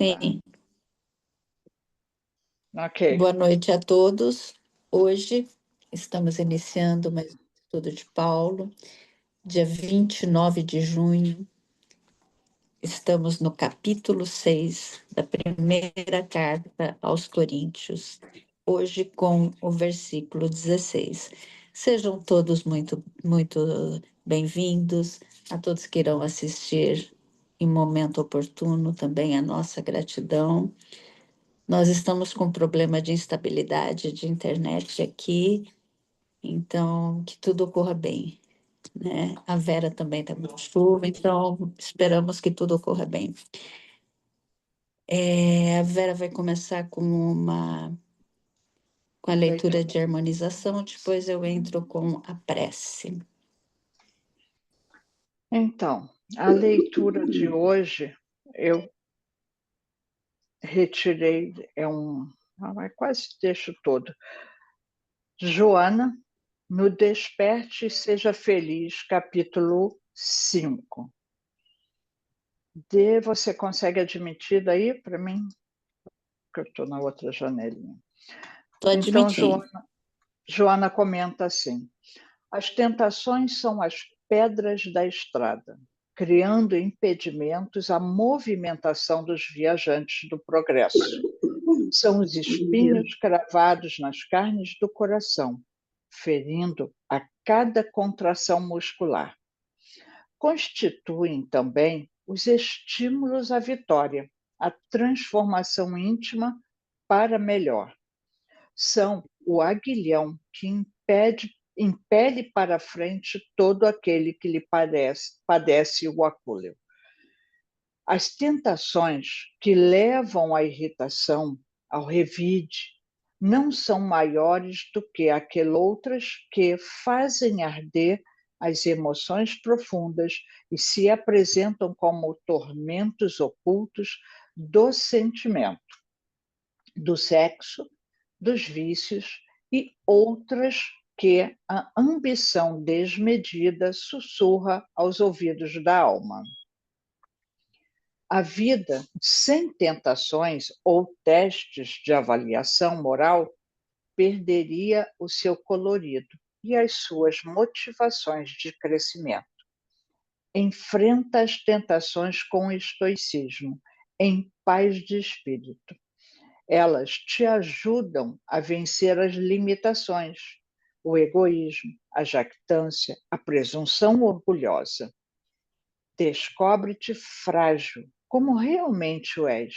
Sim, Ok. boa noite a todos. Hoje estamos iniciando mais um estudo de Paulo, dia 29 de junho. Estamos no capítulo 6 da primeira carta aos Coríntios, hoje com o versículo 16. Sejam todos muito bem-vindos, a todos que irão assistir em momento oportuno, também a nossa gratidão. Nós estamos com problema de instabilidade de internet aqui, então que tudo ocorra bem, né? A Vera também está com chuva, então esperamos que tudo ocorra bem. A Vera vai começar com a leitura de harmonização, depois eu entro com a prece. Então, a leitura de hoje, eu retirei, é quase texto todo. Joana, no Desperte e Seja Feliz, capítulo 5. Você consegue admitir daí para mim? Que eu estou na outra janelinha. Estou Então, admitindo. Joana comenta assim: as tentações são as pedras da estrada, criando impedimentos à movimentação dos viajantes do progresso. São os espinhos cravados nas carnes do coração, ferindo a cada contração muscular. Constituem também os estímulos à vitória, à transformação íntima para melhor. São o aguilhão que impele para frente todo aquele que lhe padece o acúleo. As tentações que levam à irritação, ao revide, não são maiores do que aquelas que fazem arder as emoções profundas e se apresentam como tormentos ocultos do sentimento, do sexo, dos vícios e outras que a ambição desmedida sussurra aos ouvidos da alma. A vida sem tentações ou testes de avaliação moral perderia o seu colorido e as suas motivações de crescimento. Enfrenta as tentações com estoicismo, em paz de espírito. Elas te ajudam a vencer as limitações, o egoísmo, a jactância, a presunção orgulhosa. Descobre-te frágil, como realmente o és,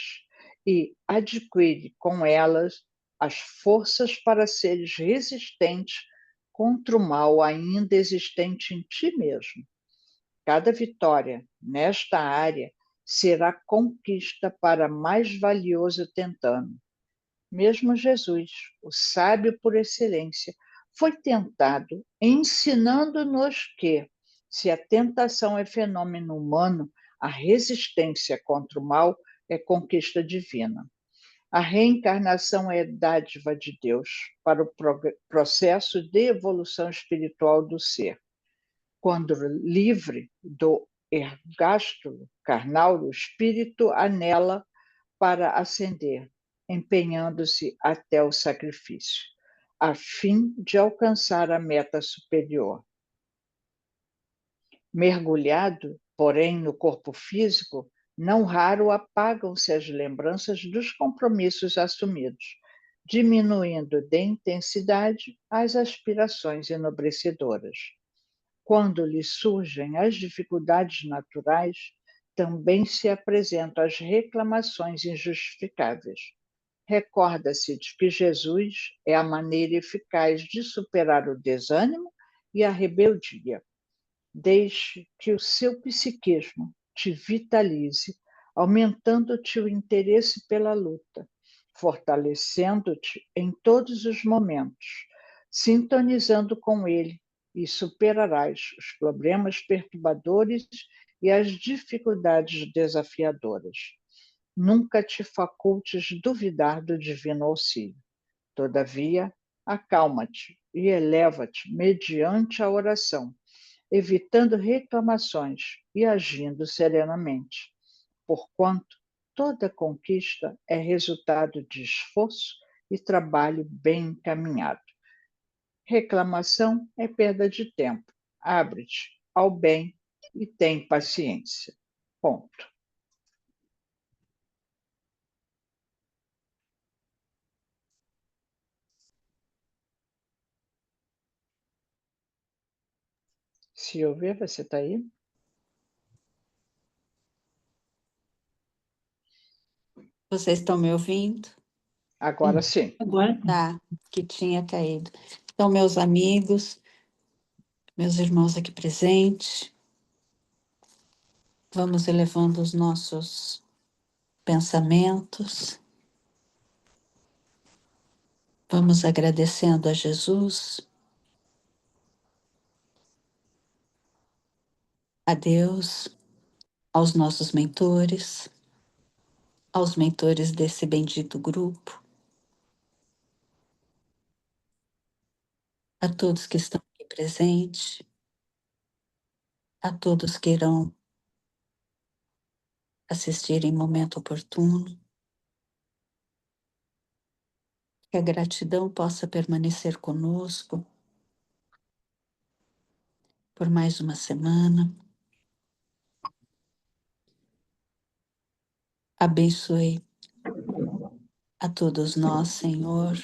e adquire com elas as forças para seres resistente contra o mal ainda existente em ti mesmo. Cada vitória nesta área será conquista para mais valioso tentando. Mesmo Jesus, o sábio por excelência, foi tentado, ensinando-nos que, se a tentação é fenômeno humano, a resistência contra o mal é conquista divina. A reencarnação é dádiva de Deus para o processo de evolução espiritual do ser. Quando livre do ergástulo carnal, o espírito anela para ascender, empenhando-se até o sacrifício, a fim de alcançar a meta superior. Mergulhado, porém, no corpo físico, não raro apagam-se as lembranças dos compromissos assumidos, diminuindo de intensidade as aspirações enobrecedoras. Quando lhe surgem as dificuldades naturais, também se apresentam as reclamações injustificáveis. Recorda-se de que Jesus é a maneira eficaz de superar o desânimo e a rebeldia. Deixe que o seu psiquismo te vitalize, aumentando-te o interesse pela luta, fortalecendo-te em todos os momentos, sintonizando com ele, e superarás os problemas perturbadores e as dificuldades desafiadoras. Nunca te facultes duvidar do divino auxílio. Todavia, acalma-te e eleva-te mediante a oração, evitando reclamações e agindo serenamente, porquanto toda conquista é resultado de esforço e trabalho bem encaminhado. Reclamação é perda de tempo. Abre-te ao bem e tem paciência. Ponto. Silvia, você está aí? Vocês estão me ouvindo? Agora sim. Agora, Tá, que tinha caído. Então, meus amigos, meus irmãos aqui presentes, vamos elevando os nossos pensamentos, vamos agradecendo a Jesus, a Deus, aos nossos mentores, aos mentores desse bendito grupo, a todos que estão aqui presentes, a todos que irão assistir em momento oportuno, que a gratidão possa permanecer conosco por mais uma semana. Abençoe a todos nós, Senhor,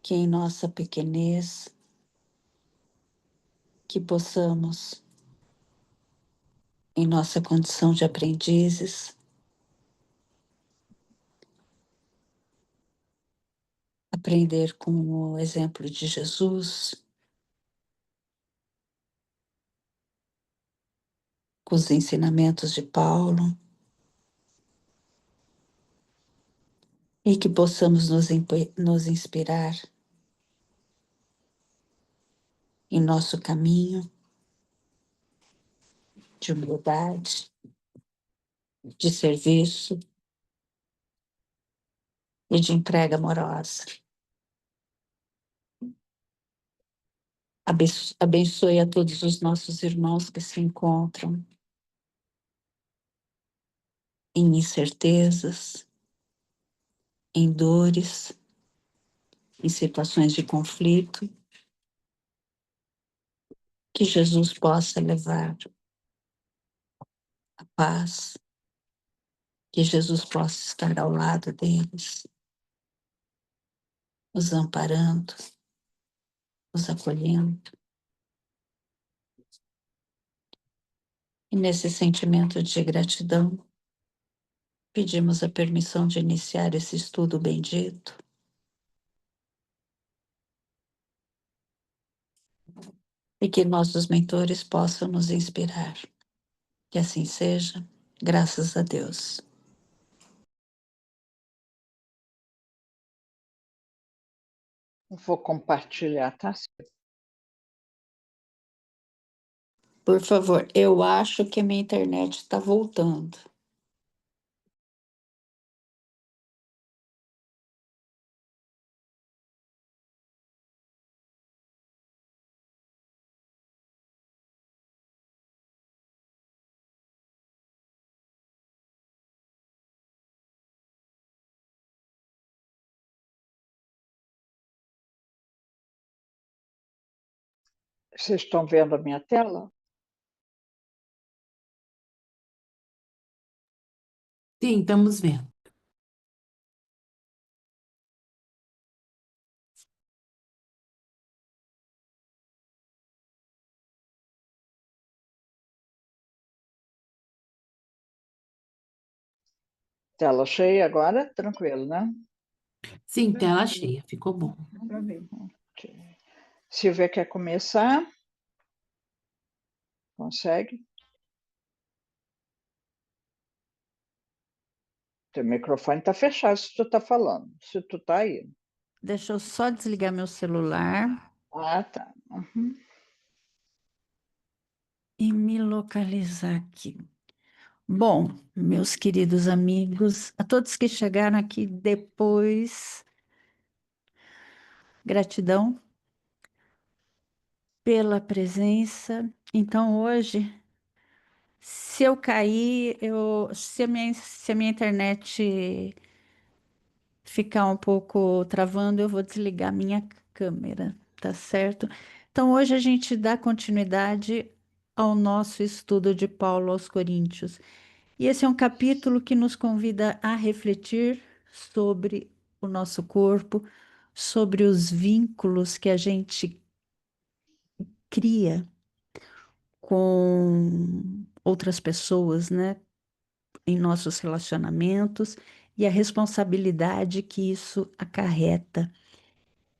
que em nossa pequenez, que possamos, em nossa condição de aprendizes, aprender com o exemplo de Jesus, com os ensinamentos de Paulo, e que possamos nos inspirar em nosso caminho de humildade, de serviço e de entrega amorosa. Abençoe a todos os nossos irmãos que se encontram em incertezas, em dores, em situações de conflito, que Jesus possa levar a paz, que Jesus possa estar ao lado deles, os amparando, os acolhendo. E nesse sentimento de gratidão, pedimos a permissão de iniciar esse estudo bendito e que nossos mentores possam nos inspirar. Que assim seja, graças a Deus. Vou compartilhar, tá? Por favor, eu acho que a minha internet está voltando. Vocês estão vendo a minha tela? sim, estamos vendo. Tela cheia agora? Tranquilo, né? Sim, tela cheia, ficou bom. Silvia quer começar? Consegue? Teu microfone está fechado se tu está falando. Se tu está aí. Deixa eu só desligar meu celular Ah, tá. Uhum. e me localizar aqui. Bom, meus queridos amigos, a todos que chegaram aqui depois, gratidão pela presença. Então, hoje Se eu cair, se a minha internet ficar um pouco travando, eu vou desligar minha câmera, tá certo? Então, hoje a gente dá continuidade ao nosso estudo de Paulo aos Coríntios. E esse é um capítulo que nos convida a refletir sobre o nosso corpo, sobre os vínculos que a gente cria com outras pessoas, né, em nossos relacionamentos e a responsabilidade que isso acarreta,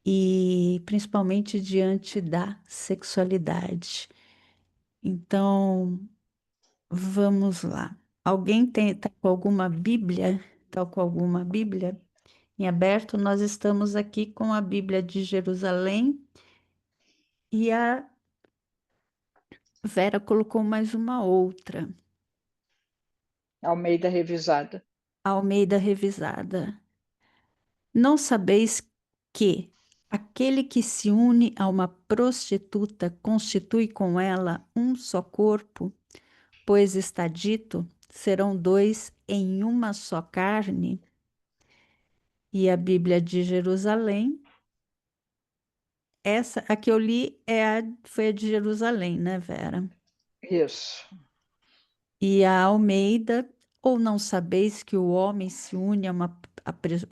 e principalmente diante da sexualidade. Então, vamos lá. Alguém tá com alguma Bíblia? Tá com alguma Bíblia em aberto? Nós estamos aqui com a Bíblia de Jerusalém e a Vera colocou mais uma outra, Almeida Revisada. Almeida Revisada. Não sabeis que aquele que se une a uma prostituta constitui com ela um só corpo? Pois está dito, serão dois em uma só carne. E a Bíblia de Jerusalém, essa a que eu li foi a de Jerusalém, né, Vera? Isso. E a Almeida, ou não sabeis que o homem se une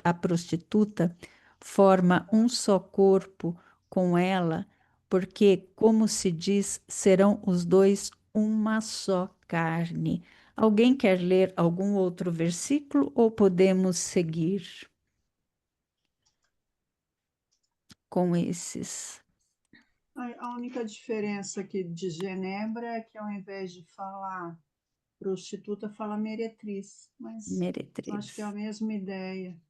a prostituta, forma um só corpo com ela, porque, como se diz, serão os dois uma só carne. Alguém quer ler algum outro versículo ou podemos seguir com esses? A única diferença aqui de Genebra é que ao invés de falar prostituta, fala meretriz, mas acho que é a Meretriz. mesma ideia.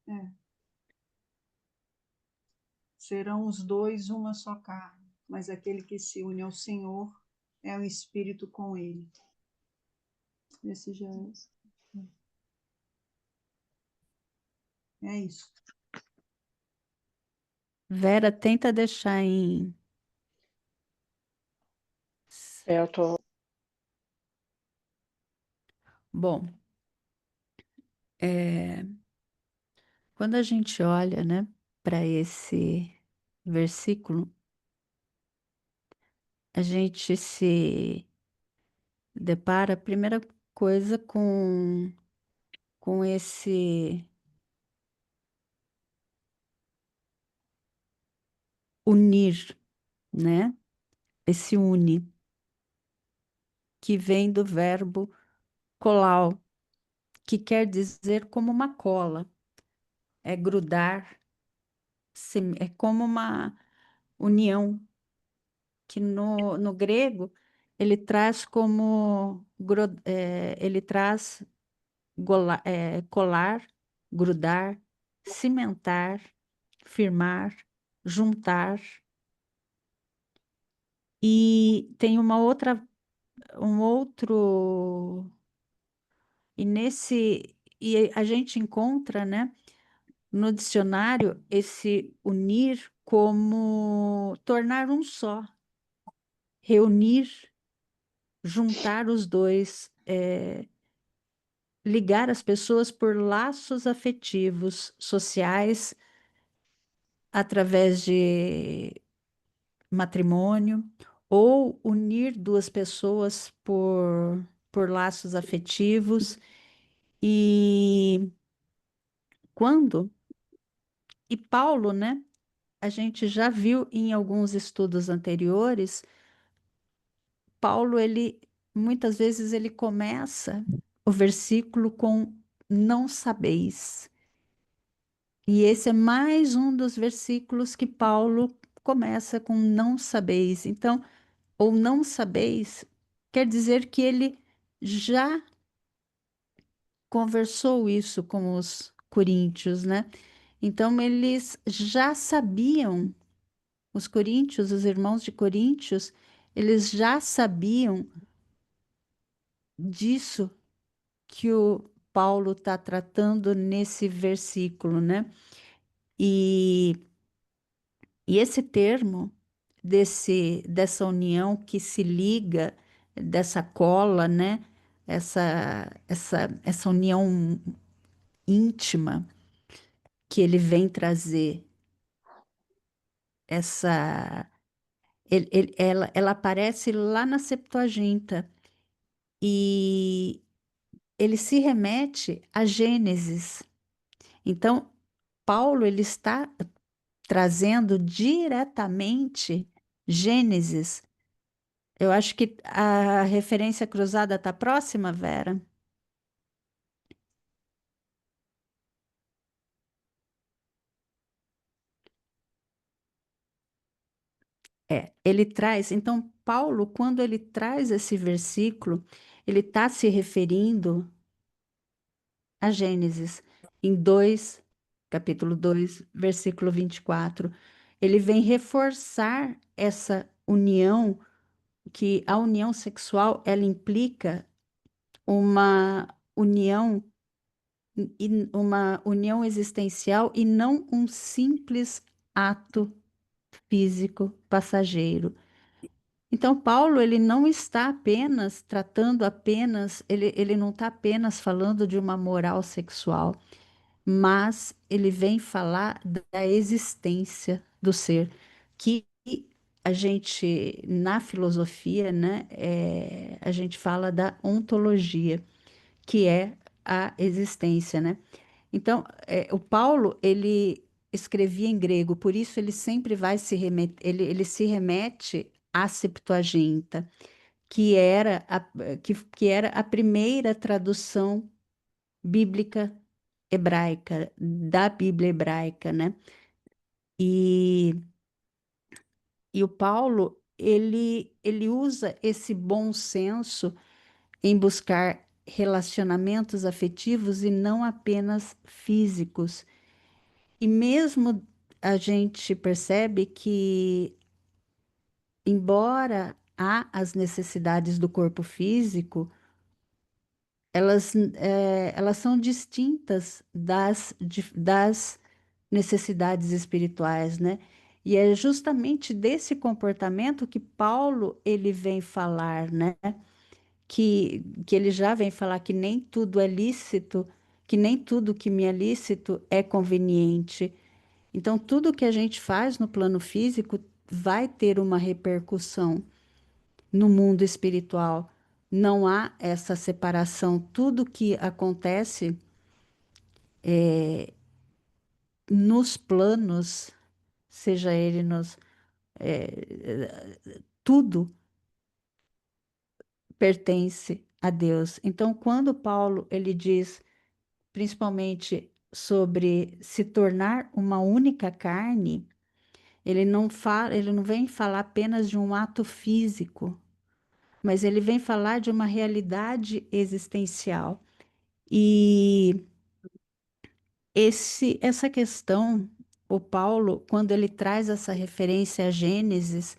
Serão os dois uma só carne, mas aquele que se une ao Senhor é um espírito com ele. Esse já é isso. Vera, tenta deixar em. Eu tô. Bom, quando a gente olha, né, para esse versículo, a gente se depara, a primeira coisa, com esse unir, né? Esse une, que vem do verbo colau, que quer dizer como uma cola, é grudar, é como uma união, que no grego ele traz como, ele traz colar, grudar, cimentar, firmar, juntar. E tem um outro, e a gente encontra, né, no dicionário esse unir como tornar um só, reunir, juntar os dois, ligar as pessoas por laços afetivos, sociais, através de matrimônio, ou unir duas pessoas por laços afetivos. E quando, e Paulo, né? A gente já viu em alguns estudos anteriores, Paulo, ele muitas vezes ele começa o versículo com não sabeis. E esse é mais um dos versículos que Paulo começa com não sabeis. Então, ou não sabeis, quer dizer que ele já conversou isso com os coríntios, né? Então, eles já sabiam, os coríntios, os irmãos de Coríntios, eles já sabiam disso que o Paulo está tratando nesse versículo, né? E, e esse termo dessa união que se liga, dessa cola, né? essa união íntima que ele vem trazer, essa, ela aparece lá na Septuaginta e ele se remete a Gênesis. Então, Paulo ele está trazendo diretamente Gênesis. Eu acho que a referência cruzada está próxima, Vera. Ele traz, então, Paulo, quando ele traz esse versículo, ele está se referindo a Gênesis, em 2, capítulo 2, versículo 24. Ele vem reforçar essa união, que a união sexual, ela implica uma união, uma união existencial e não um simples ato físico passageiro. Então, Paulo, ele não está apenas tratando apenas, ele não está apenas falando de uma moral sexual, mas ele vem falar da existência do ser, que a gente, na filosofia, né, a gente fala da ontologia, que é a existência, né? Então, o Paulo, ele escrevia em grego, por isso ele sempre vai se remeter, ele se remete à Septuaginta, que era a primeira tradução bíblica hebraica, da Bíblia hebraica, né? E, e o Paulo, ele usa esse bom senso em buscar relacionamentos afetivos e não apenas físicos. E mesmo a gente percebe que, embora há as necessidades do corpo físico, elas são distintas das necessidades espirituais, né? E é justamente desse comportamento que Paulo ele vem falar, né? Que ele já vem falar que nem tudo é lícito, que nem tudo que me é lícito é conveniente. Então, tudo que a gente faz no plano físico vai ter uma repercussão no mundo espiritual. Não há essa separação. Tudo que acontece nos planos, seja ele tudo pertence a Deus. Então, quando Paulo ele diz, principalmente sobre se tornar uma única carne, ele não vem falar apenas de um ato físico, mas ele vem falar de uma realidade existencial. E essa questão, o Paulo, quando ele traz essa referência a Gênesis,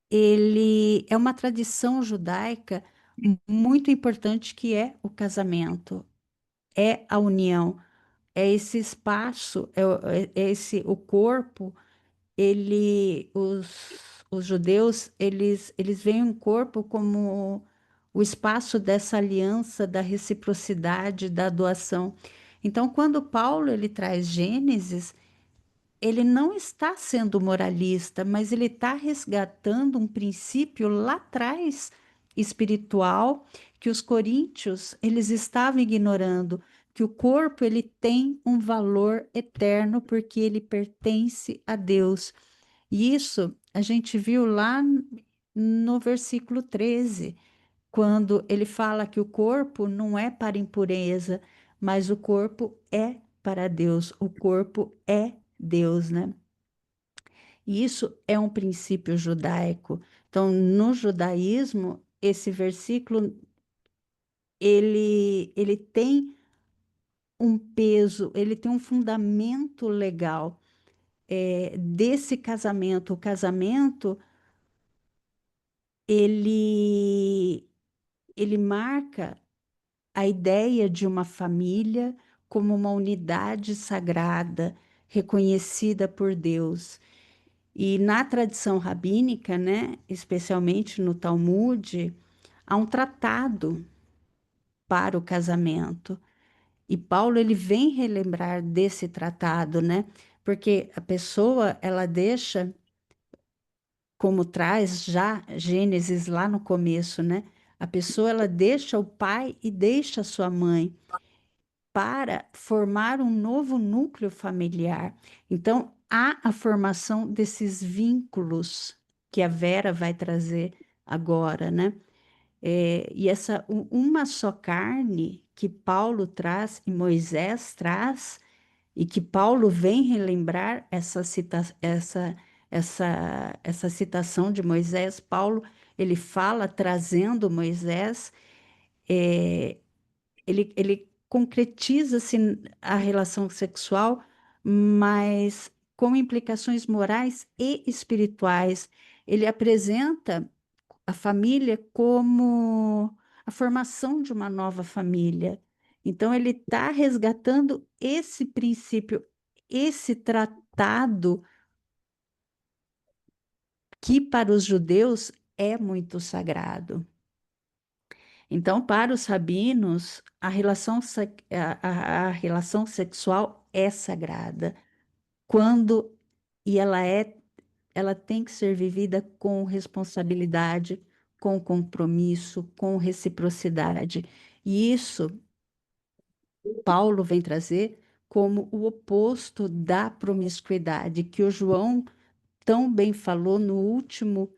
ele é uma tradição judaica muito importante que é o casamento, é a união, é esse espaço, o corpo, os judeus, eles veem o corpo como o espaço dessa aliança, da reciprocidade, da doação. Então, quando Paulo ele traz Gênesis, ele não está sendo moralista, mas ele está resgatando um princípio lá atrás espiritual que os coríntios eles estavam ignorando, que o corpo ele tem um valor eterno porque ele pertence a Deus. E isso a gente viu lá no versículo 13, quando ele fala que o corpo não é para impureza, mas o corpo é para Deus, o corpo é Deus, né? E isso é um princípio judaico. Então, no judaísmo, esse versículo ele tem um peso, ele tem um fundamento legal desse casamento. O casamento ele ele marca a ideia de uma família como uma unidade sagrada, reconhecida por Deus. E na tradição rabínica, né, especialmente no Talmud, há um tratado para o casamento. E Paulo, ele vem relembrar desse tratado, né? Porque a pessoa, ela deixa, como traz já Gênesis lá no começo, né? A pessoa, ela deixa o pai e deixa a sua mãe para formar um novo núcleo familiar. Então, há a formação desses vínculos que a Vera vai trazer agora, né? E essa uma só carne que Paulo traz e Moisés traz, e que Paulo vem relembrar essa citação de Moisés. Paulo, ele fala trazendo Moisés, ele concretiza assim, a relação sexual, mas com implicações morais e espirituais. Ele apresenta a família como a formação de uma nova família. Então, ele está resgatando esse princípio, esse tratado que para os judeus é muito sagrado. Então, para os rabinos, a relação sexual é sagrada. Quando e ela tem que ser vivida com responsabilidade, com compromisso, com reciprocidade. E isso Paulo vem trazer como o oposto da promiscuidade, que o João tão bem falou no último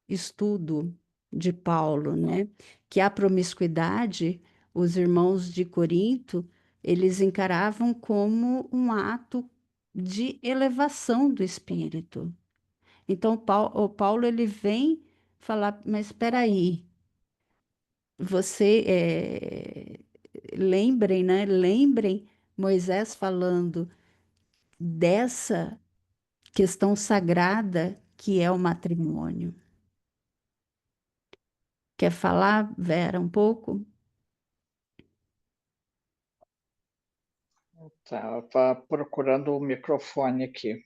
estudo de Paulo, né? Que a promiscuidade, os irmãos de Corinto, eles encaravam como um ato de elevação do espírito. Então, o Paulo ele vem falar, mas espera aí, lembrem, né? Lembrem Moisés falando dessa questão sagrada que é o matrimônio. Quer falar, Vera, um pouco? Estava procurando o microfone aqui.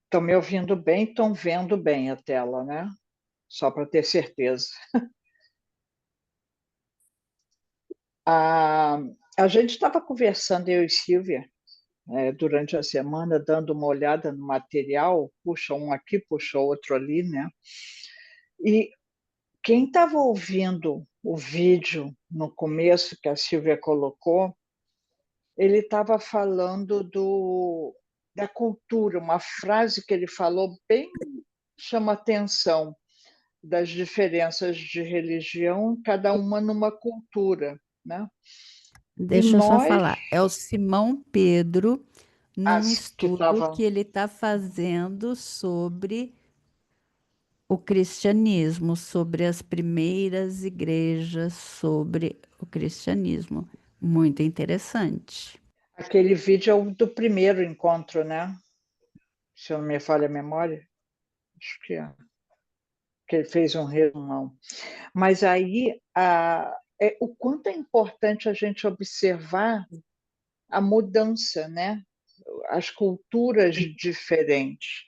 Estão me ouvindo bem? Estão vendo bem a tela, né? Só para ter certeza. A gente estava conversando, eu e Silvia, durante a semana, dando uma olhada no material, puxa um aqui, puxa outro ali, né? E quem estava ouvindo o vídeo no começo que a Silvia colocou, ele estava falando da cultura, uma frase que ele falou bem chama atenção, das diferenças de religião, cada uma numa cultura, né? E Deixa eu só nós, falar. É o Simão Pedro, num as que estudo estavam que ele está fazendo sobre o cristianismo, sobre as primeiras igrejas, sobre o cristianismo. Muito interessante. aquele vídeo é o do primeiro encontro, né? Se eu não me falha a memória, acho que é. Que ele fez um resumão. Mas aí, o quanto é importante a gente observar a mudança, né? As culturas diferentes.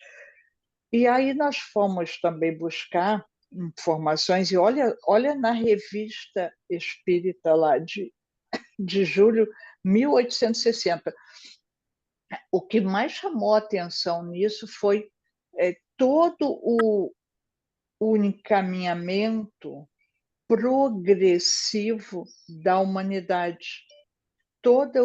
E aí nós fomos também buscar informações, e olha na revista espírita lá de julho de 1860. O que mais chamou a atenção nisso foi todo o encaminhamento progressivo da humanidade. Toda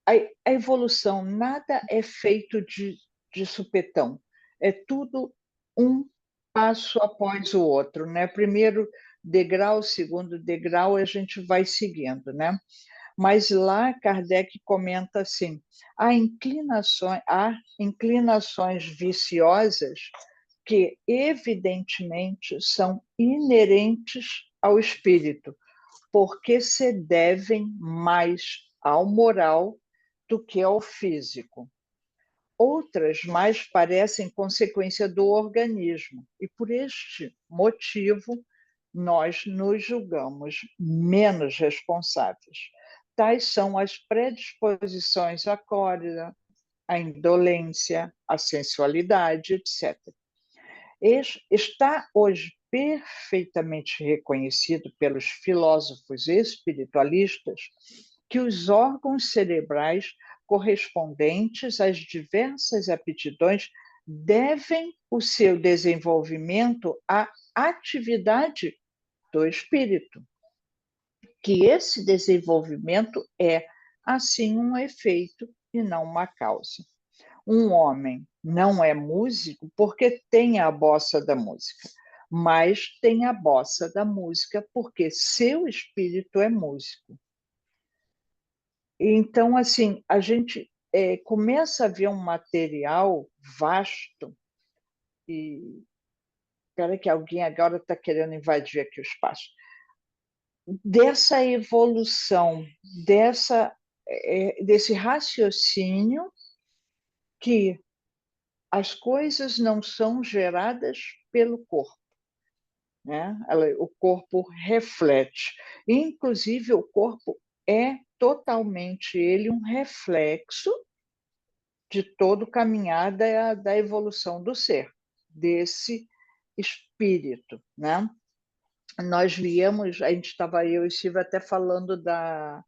a evolução, nada é feito de supetão. É tudo um passo após o outro, né? Primeiro degrau, segundo degrau, a gente vai seguindo, né? Mas lá Kardec comenta assim: há inclinações viciosas que, evidentemente, são inerentes ao espírito, porque se devem mais ao moral do que ao físico. Outras mais parecem consequência do organismo, e por este motivo nós nos julgamos menos responsáveis. Tais são as predisposições à cólera, à indolência, à sensualidade, etc. Está hoje perfeitamente reconhecido pelos filósofos espiritualistas que os órgãos cerebrais correspondentes às diversas aptidões devem o seu desenvolvimento à atividade do espírito, que esse desenvolvimento é, assim, um efeito e não uma causa. Um homem não é músico porque tem a bossa da música, mas tem a bossa da música porque seu espírito é músico. Então, assim, a gente começa a ver um material vasto e... Espera que alguém agora está querendo invadir aqui o espaço. Dessa evolução, desse raciocínio que as coisas não são geradas pelo corpo, né? O corpo reflete. Inclusive, o corpo é totalmente ele um reflexo de todo o caminhar da evolução do ser, desse espírito, né? Nós víamos, eu e Silvia até falando da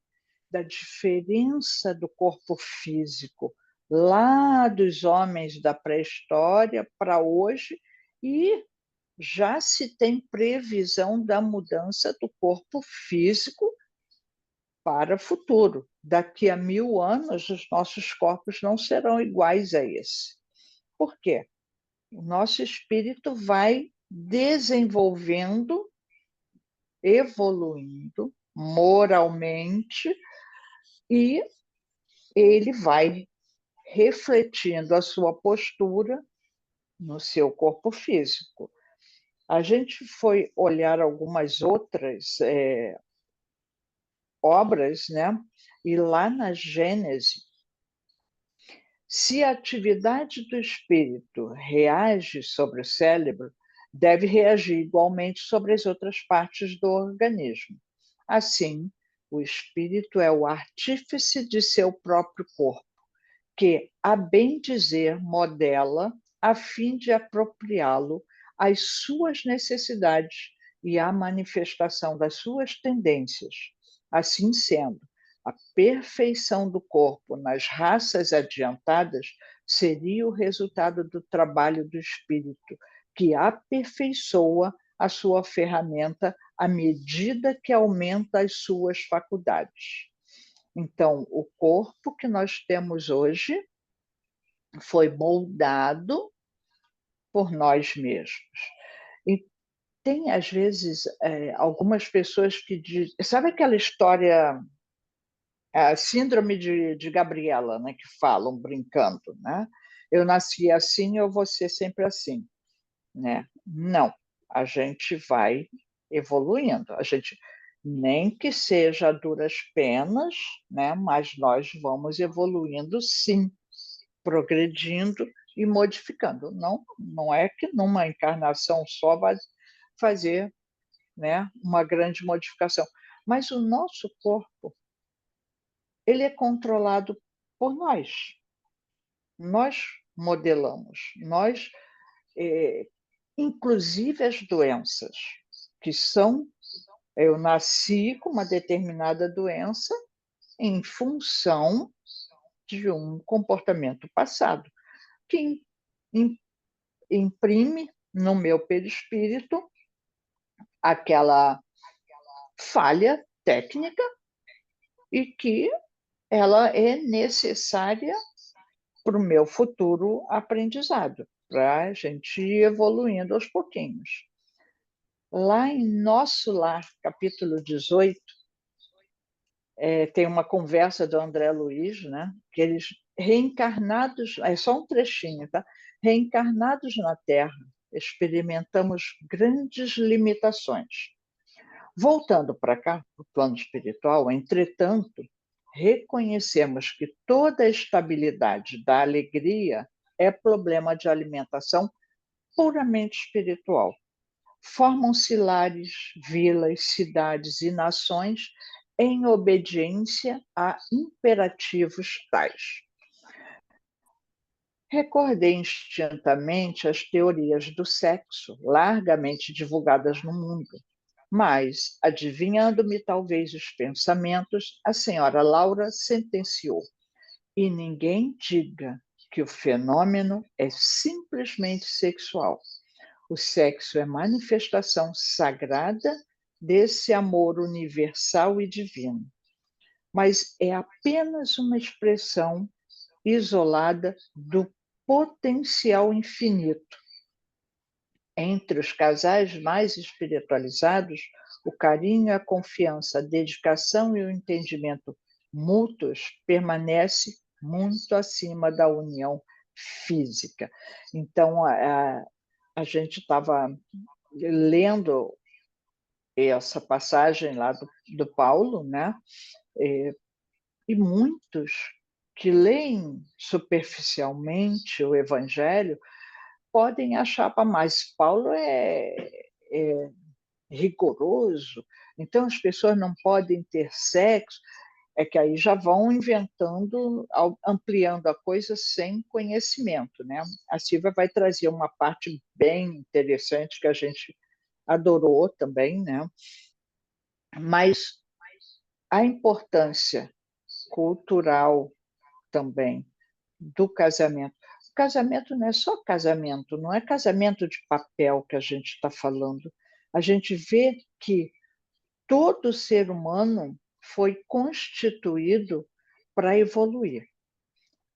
diferença do corpo físico lá dos homens da pré-história para hoje, e já se tem previsão da mudança do corpo físico para o futuro. Daqui a 1000 anos, os nossos corpos não serão iguais a esse. Por quê? O nosso espírito vai desenvolvendo, evoluindo moralmente, e ele vai refletindo a sua postura no seu corpo físico. A gente foi olhar algumas outras obras, né? E lá na Gênese, se a atividade do espírito reage sobre o cérebro, deve reagir igualmente sobre as outras partes do organismo. Assim, o espírito é o artífice de seu próprio corpo, que, a bem dizer, modela a fim de apropriá-lo às suas necessidades e à manifestação das suas tendências. Assim sendo, a perfeição do corpo nas raças adiantadas seria o resultado do trabalho do espírito, que aperfeiçoa a sua ferramenta à medida que aumenta as suas faculdades. Então, o corpo que nós temos hoje foi moldado por nós mesmos. E tem, às vezes, algumas pessoas que dizem... Sabe aquela história, a síndrome de Gabriela, né, que falam brincando, né? Eu nasci assim, eu vou ser sempre assim, né? Não, a gente vai evoluindo, a gente... nem que seja a duras penas, né? Mas nós vamos evoluindo, sim, progredindo e modificando. Não é que numa encarnação só vai fazer, né, uma grande modificação. Mas o nosso corpo, ele é controlado por nós. Nós modelamos, nós, inclusive as doenças, que são... Eu nasci com uma determinada doença em função de um comportamento passado, que imprime no meu perispírito aquela falha técnica e que ela é necessária para o meu futuro aprendizado, para a gente ir evoluindo aos pouquinhos. Lá em Nosso Lar, capítulo 18, tem uma conversa do André Luiz, né? Que eles, reencarnados, é só um trechinho, tá? Reencarnados na Terra, experimentamos grandes limitações. Voltando para cá, para o plano espiritual, entretanto, reconhecemos que toda a estabilidade da alegria é problema de alimentação puramente espiritual. Formam-se lares, vilas, cidades e nações em obediência a imperativos tais. Recordei instintamente as teorias do sexo, largamente divulgadas no mundo. Mas, adivinhando-me talvez os pensamentos, a senhora Laura sentenciou: e ninguém diga que o fenômeno é simplesmente sexual. O sexo é manifestação sagrada desse amor universal e divino, mas é apenas uma expressão isolada do potencial infinito. Entre os casais mais espiritualizados, o carinho, a confiança, a dedicação e o entendimento mútuos permanece muito acima da união física. Então, a gente estava lendo essa passagem lá do Paulo, né? E muitos que leem superficialmente o Evangelho podem achar, mas Paulo é rigoroso, então as pessoas não podem ter sexo. É que aí já vão inventando, ampliando a coisa sem conhecimento, né? A Silvia vai trazer uma parte bem interessante que a gente adorou também, né? Mas a importância cultural também do casamento. O casamento não é só casamento, não é casamento de papel que a gente está falando. A gente vê que todo ser humano foi constituído para evoluir.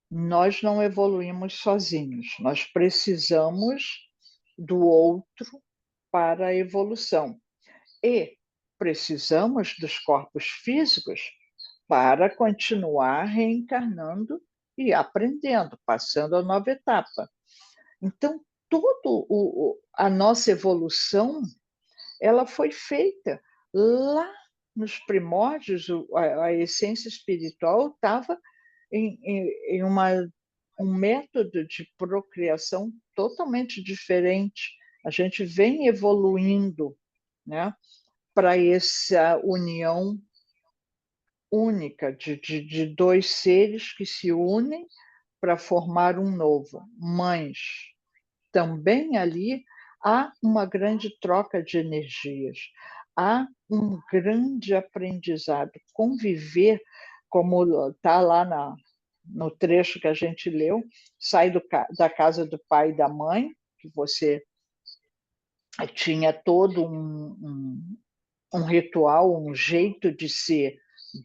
Nós não evoluímos sozinhos, nós precisamos do outro para a evolução. E precisamos dos corpos físicos para continuar reencarnando e aprendendo, passando a nova etapa. Então, toda a nossa evolução ela foi feita lá nos primórdios. A essência espiritual estava em um método de procriação totalmente diferente. A gente vem evoluindo, né, para essa união única de dois seres que se unem para formar um novo. Mas também ali há uma grande troca de energias, há um grande aprendizado. Conviver, como está lá no trecho que a gente leu, sai da casa do pai e da mãe, que você tinha todo um ritual, um jeito de ser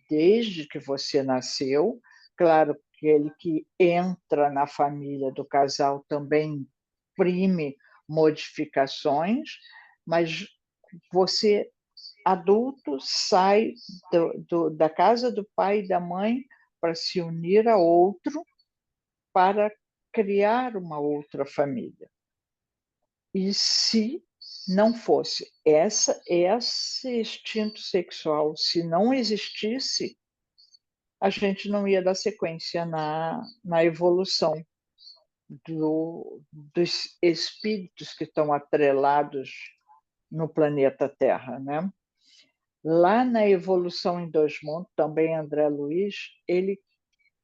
desde que você nasceu. Claro que ele que entra na família do casal também imprime modificações, mas você, adulto, sai da casa do pai e da mãe para se unir a outro, para criar uma outra família. E se não fosse esse instinto sexual, se não existisse, a gente não ia dar sequência na evolução dos espíritos que estão atrelados no planeta Terra, né? Lá na Evolução em Dois Mundos, também André Luiz, ele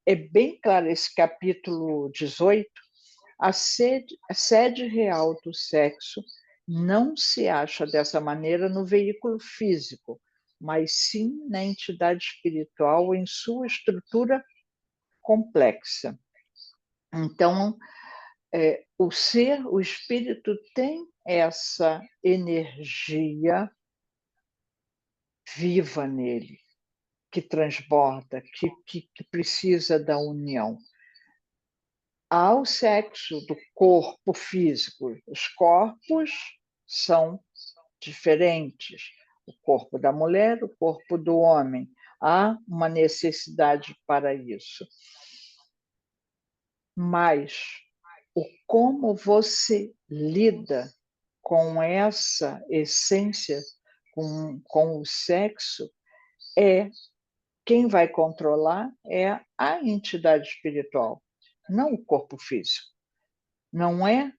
é bem claro, esse capítulo 18, a sede real do sexo não se acha dessa maneira no veículo físico, mas sim na entidade espiritual em sua estrutura complexa. Então, o espírito tem essa energia viva nele, que transborda, que precisa da união. Há o sexo do corpo físico. Os corpos são diferentes. O corpo da mulher, o corpo do homem. Há uma necessidade para isso. Mas como você lida com essa essência, com o sexo, quem vai controlar é a entidade espiritual, não o corpo físico. Não é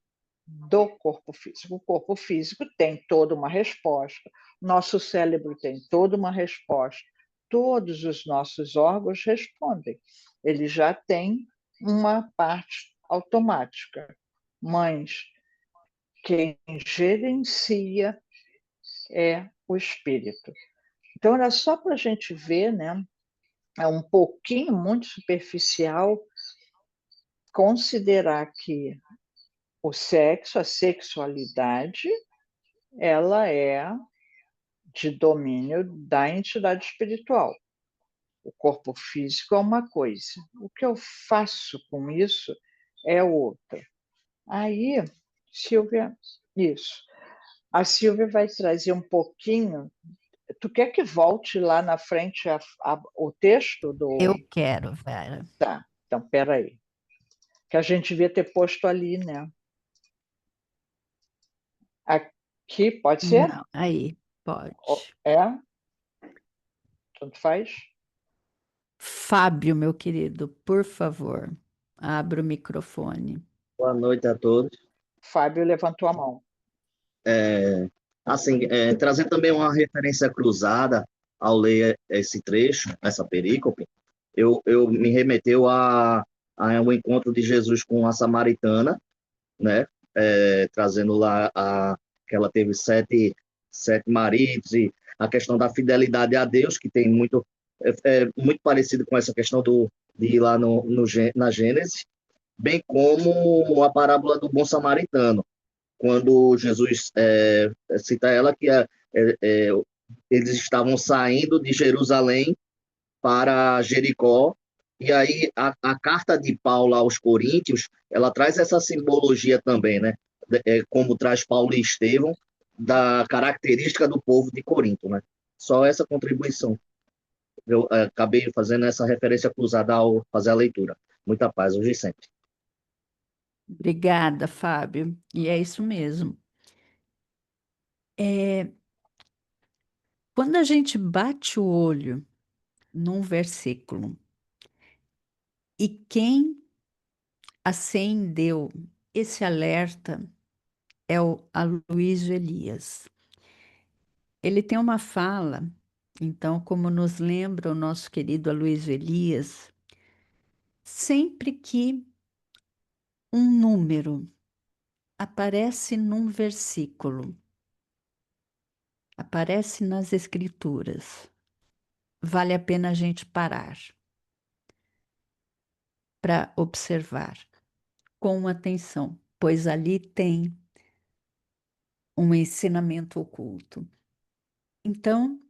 do corpo físico. O corpo físico tem toda uma resposta, nosso cérebro tem toda uma resposta, todos os nossos órgãos respondem. Ele já tem uma parte automática, mas quem gerencia é o espírito. Então, era só para a gente ver, né? É um pouquinho muito superficial considerar que o sexo, a sexualidade, ela é de domínio da entidade espiritual. O corpo físico é uma coisa. O que eu faço com isso é outra. Aí, Silvia, isso. A Silvia vai trazer um pouquinho. Tu quer que volte lá na frente o texto do. Eu quero, Vera. Tá, então, peraí. Que a gente devia ter posto ali, né? Aqui, pode ser? Não, aí, pode. É? Tanto faz? Fábio, meu querido, por favor, abra o microfone. Boa noite a todos. Fábio levantou a mão. Assim, trazendo também uma referência cruzada ao ler esse trecho, essa perícope, eu me remeteu a um encontro de Jesus com a samaritana, né? Trazendo lá que ela teve sete maridos e a questão da fidelidade a Deus, que tem muito parecido com essa questão de ir lá na Gênesis, bem como a parábola do bom samaritano, quando Jesus cita ela que eles estavam saindo de Jerusalém para Jericó, e aí a carta de Paulo aos Coríntios, ela traz essa simbologia também, né? Como traz Paulo e Estevão, da característica do povo de Corinto, né? Só essa contribuição. Eu acabei fazendo essa referência cruzada ao fazer a leitura. Muita paz hoje e sempre. Obrigada, Fábio. E é isso mesmo. Quando a gente bate o olho num versículo e quem acendeu esse alerta é o Aloysio Elias. Ele tem uma fala, então, como nos lembra o nosso querido Aloysio Elias, sempre que um número aparece num versículo, aparece nas Escrituras, vale a pena a gente parar para observar com atenção, pois ali tem um ensinamento oculto. Então,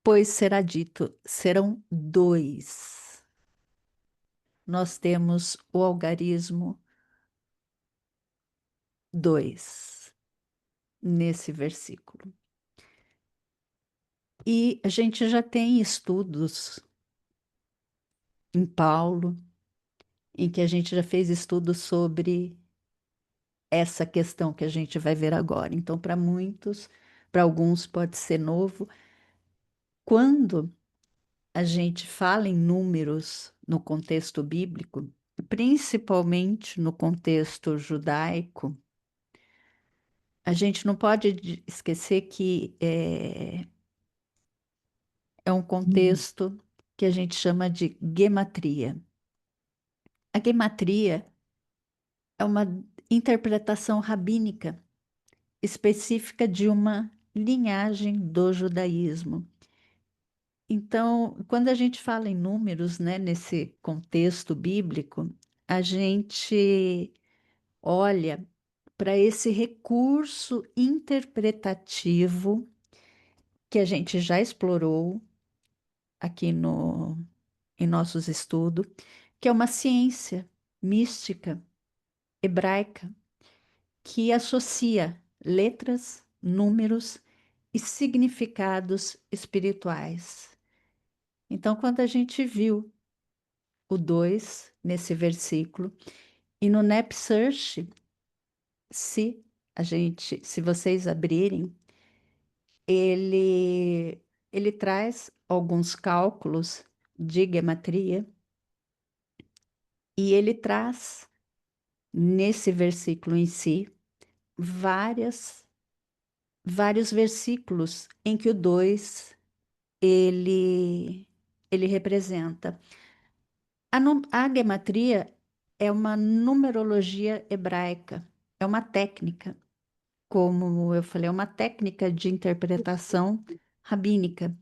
pois será dito, serão dois. Nós temos o algarismo 2 nesse versículo. E a gente já tem estudos em Paulo, em que a gente já fez estudos sobre essa questão que a gente vai ver agora. Então, para muitos, para alguns pode ser novo. Quando a gente fala em números no contexto bíblico, principalmente no contexto judaico, a gente não pode esquecer que é um contexto que a gente chama de gematria. A gematria é uma interpretação rabínica específica de uma linhagem do judaísmo. Então, quando a gente fala em números, né, nesse contexto bíblico, a gente olha para esse recurso interpretativo que a gente já explorou aqui em nossos estudos, que é uma ciência mística hebraica que associa letras, números e significados espirituais. Então, quando a gente viu o 2 nesse versículo, e no NapSearch, se vocês abrirem, ele traz alguns cálculos de gematria e ele traz nesse versículo em si vários versículos em que o 2 ele representa. A gematria é uma numerologia hebraica, é uma técnica, como eu falei, é uma técnica de interpretação rabínica,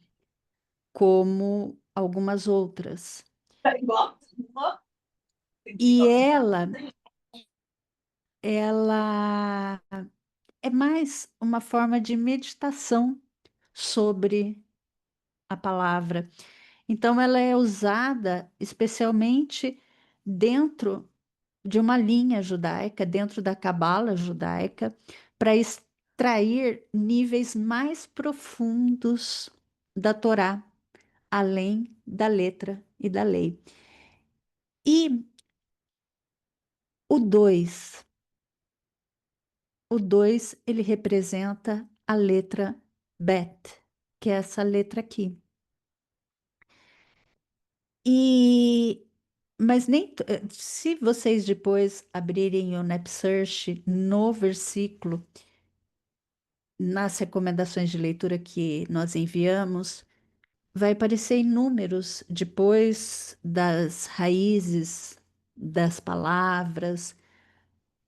como algumas outras. E ela é mais uma forma de meditação sobre a palavra. Então, ela é usada especialmente dentro de uma linha judaica, dentro da cabala judaica, para extrair níveis mais profundos da Torá, além da letra e da lei. E o 2, o 2 ele representa a letra Bet, que é essa letra aqui. E mas se vocês depois abrirem o NapSearch no versículo, nas recomendações de leitura que nós enviamos, vai aparecer inúmeros depois das raízes das palavras,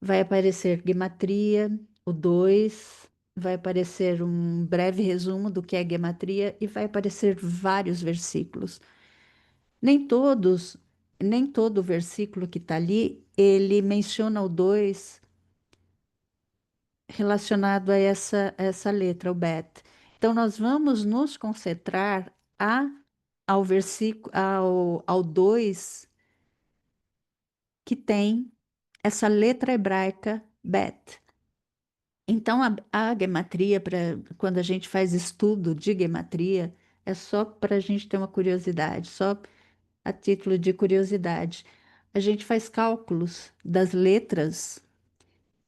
vai aparecer gematria, o 2, vai aparecer um breve resumo do que é gematria e vai aparecer vários versículos. Nem todos, nem todo o versículo que está ali, ele menciona o 2 relacionado a essa letra, o bet. Então, nós vamos nos concentrar ao versículo, ao 2, que tem essa letra hebraica bet. Então, a gematria, quando a gente faz estudo de gematria, é só para a gente ter uma curiosidade, só a título de curiosidade. A gente faz cálculos das letras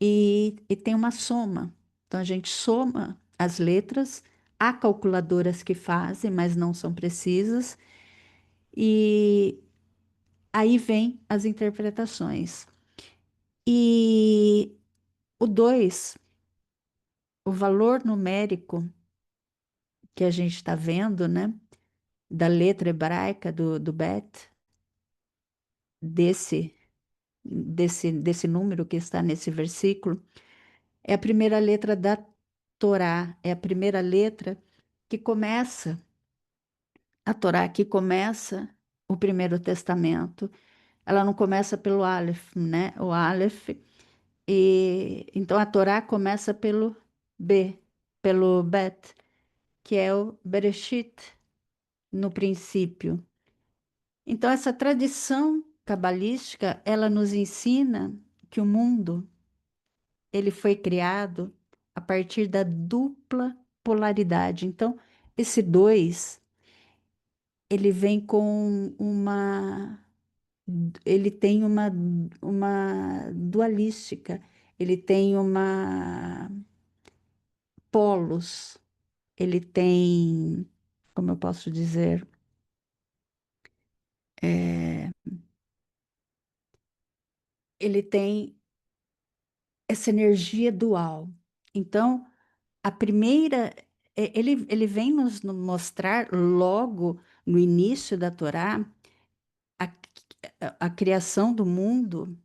e tem uma soma. Então, a gente soma as letras, há calculadoras que fazem, mas não são precisas, e aí vem as interpretações. E o 2, o valor numérico que a gente está vendo, né, da letra hebraica do Bet, desse número que está nesse versículo, é a primeira letra da Torá, é a primeira letra que começa, a Torá que começa o Primeiro Testamento. Ela não começa pelo Aleph, né? O Aleph, e então a Torá começa pelo B, pelo Bet, que é o Bereshit, no princípio. Então essa tradição cabalística, ela nos ensina que o mundo ele foi criado a partir da dupla polaridade. Então, esse 2, ele vem com ele tem uma dualística, ele tem uma polos, ele tem, como eu posso dizer, é, ele tem essa energia dual. Então, a primeira, ele vem nos mostrar logo no início da Torá a, a criação do mundo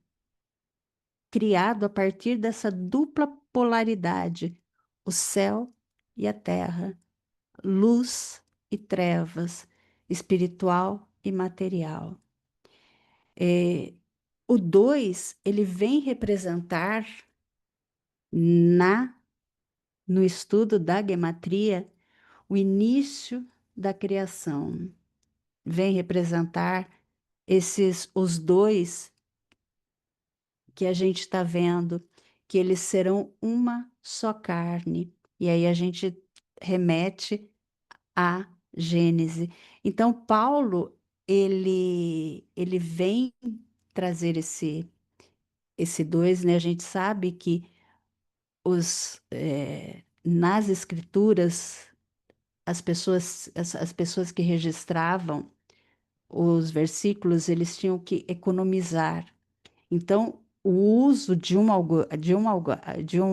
criado a partir dessa dupla polaridade, o céu e a terra, luz e trevas, espiritual e material. O 2, ele vem representar na no estudo da gematria o início da criação. Vem representar os 2 que a gente está vendo, que eles serão uma só carne. E aí a gente remete à Gênese. Então, Paulo, ele vem trazer esse 2, né? A gente sabe que nas escrituras, as pessoas que registravam os versículos, eles tinham que economizar. Então, o uso de um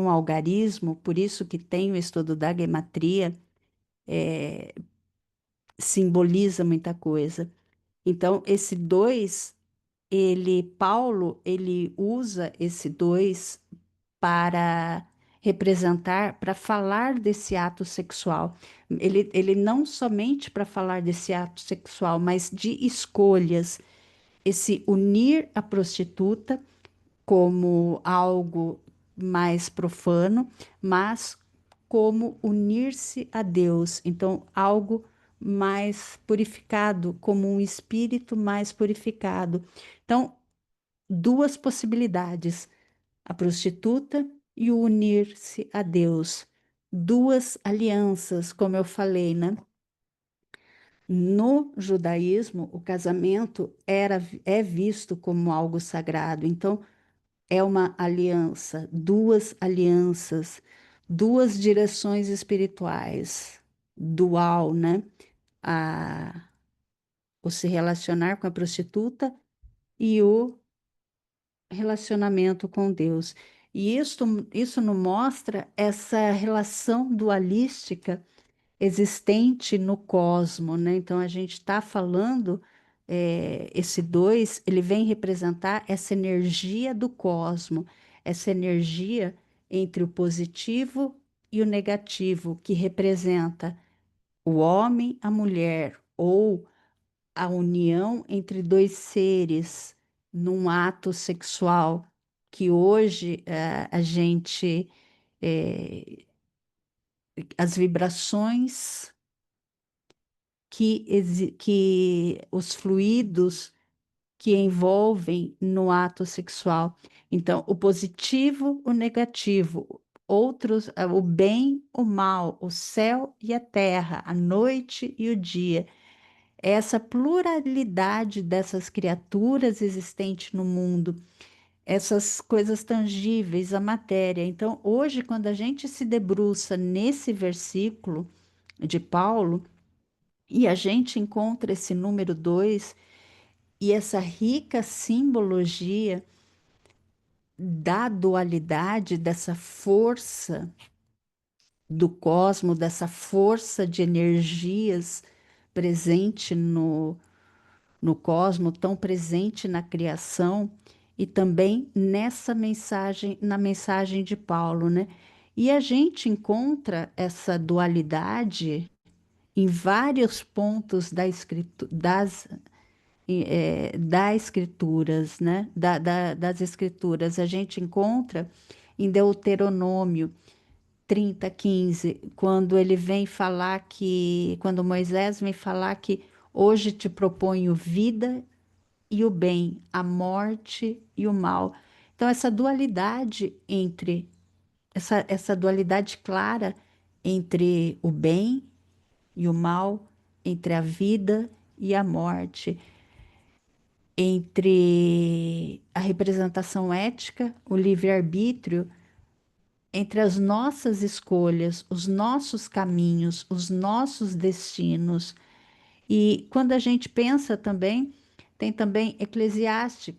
algarismo, por isso que tem o estudo da gematria, simboliza muita coisa. Então, esse 2 Paulo, ele usa esse dois para representar, para falar desse ato sexual. Ele não somente para falar desse ato sexual, mas de escolhas, esse unir a prostituta como algo mais profano, mas como unir-se a Deus. Então, algo mais purificado, como um espírito mais purificado. Então, duas possibilidades: a prostituta e o unir-se a Deus. Duas alianças, como eu falei, né? No judaísmo, o casamento é visto como algo sagrado. Então, é uma aliança, duas alianças, duas direções espirituais, dual, né? A, o se relacionar com a prostituta e o relacionamento com Deus. E isso nos mostra essa relação dualística existente no cosmo, né? Então a gente está falando, esse dois, ele vem representar essa energia do cosmo, essa energia entre o positivo e o negativo, que representa o homem, a mulher, ou a união entre dois seres num ato sexual, que hoje a gente, as vibrações que os fluidos que envolvem no ato sexual. Então, o positivo, o negativo, outros, o bem, o mal, o céu e a terra, a noite e o dia. Essa pluralidade dessas criaturas existentes no mundo, essas coisas tangíveis, a matéria. Então, hoje, quando a gente se debruça nesse versículo de Paulo, e a gente encontra esse número 2 e essa rica simbologia da dualidade, dessa força do cosmo, dessa força de energias presente no cosmo, tão presente na criação, e também nessa mensagem, na mensagem de Paulo, né? E a gente encontra essa dualidade em vários pontos das escrituras, né? Das escrituras. A gente encontra em Deuteronômio 30:15, quando ele vem falar quando Moisés vem falar que hoje te proponho vida e o bem, a morte e o mal. Então, essa dualidade clara entre o bem e o mal, entre a vida e a morte, entre a representação ética, o livre-arbítrio, entre as nossas escolhas, os nossos caminhos, os nossos destinos. E quando a gente pensa também, tem também Eclesiastes,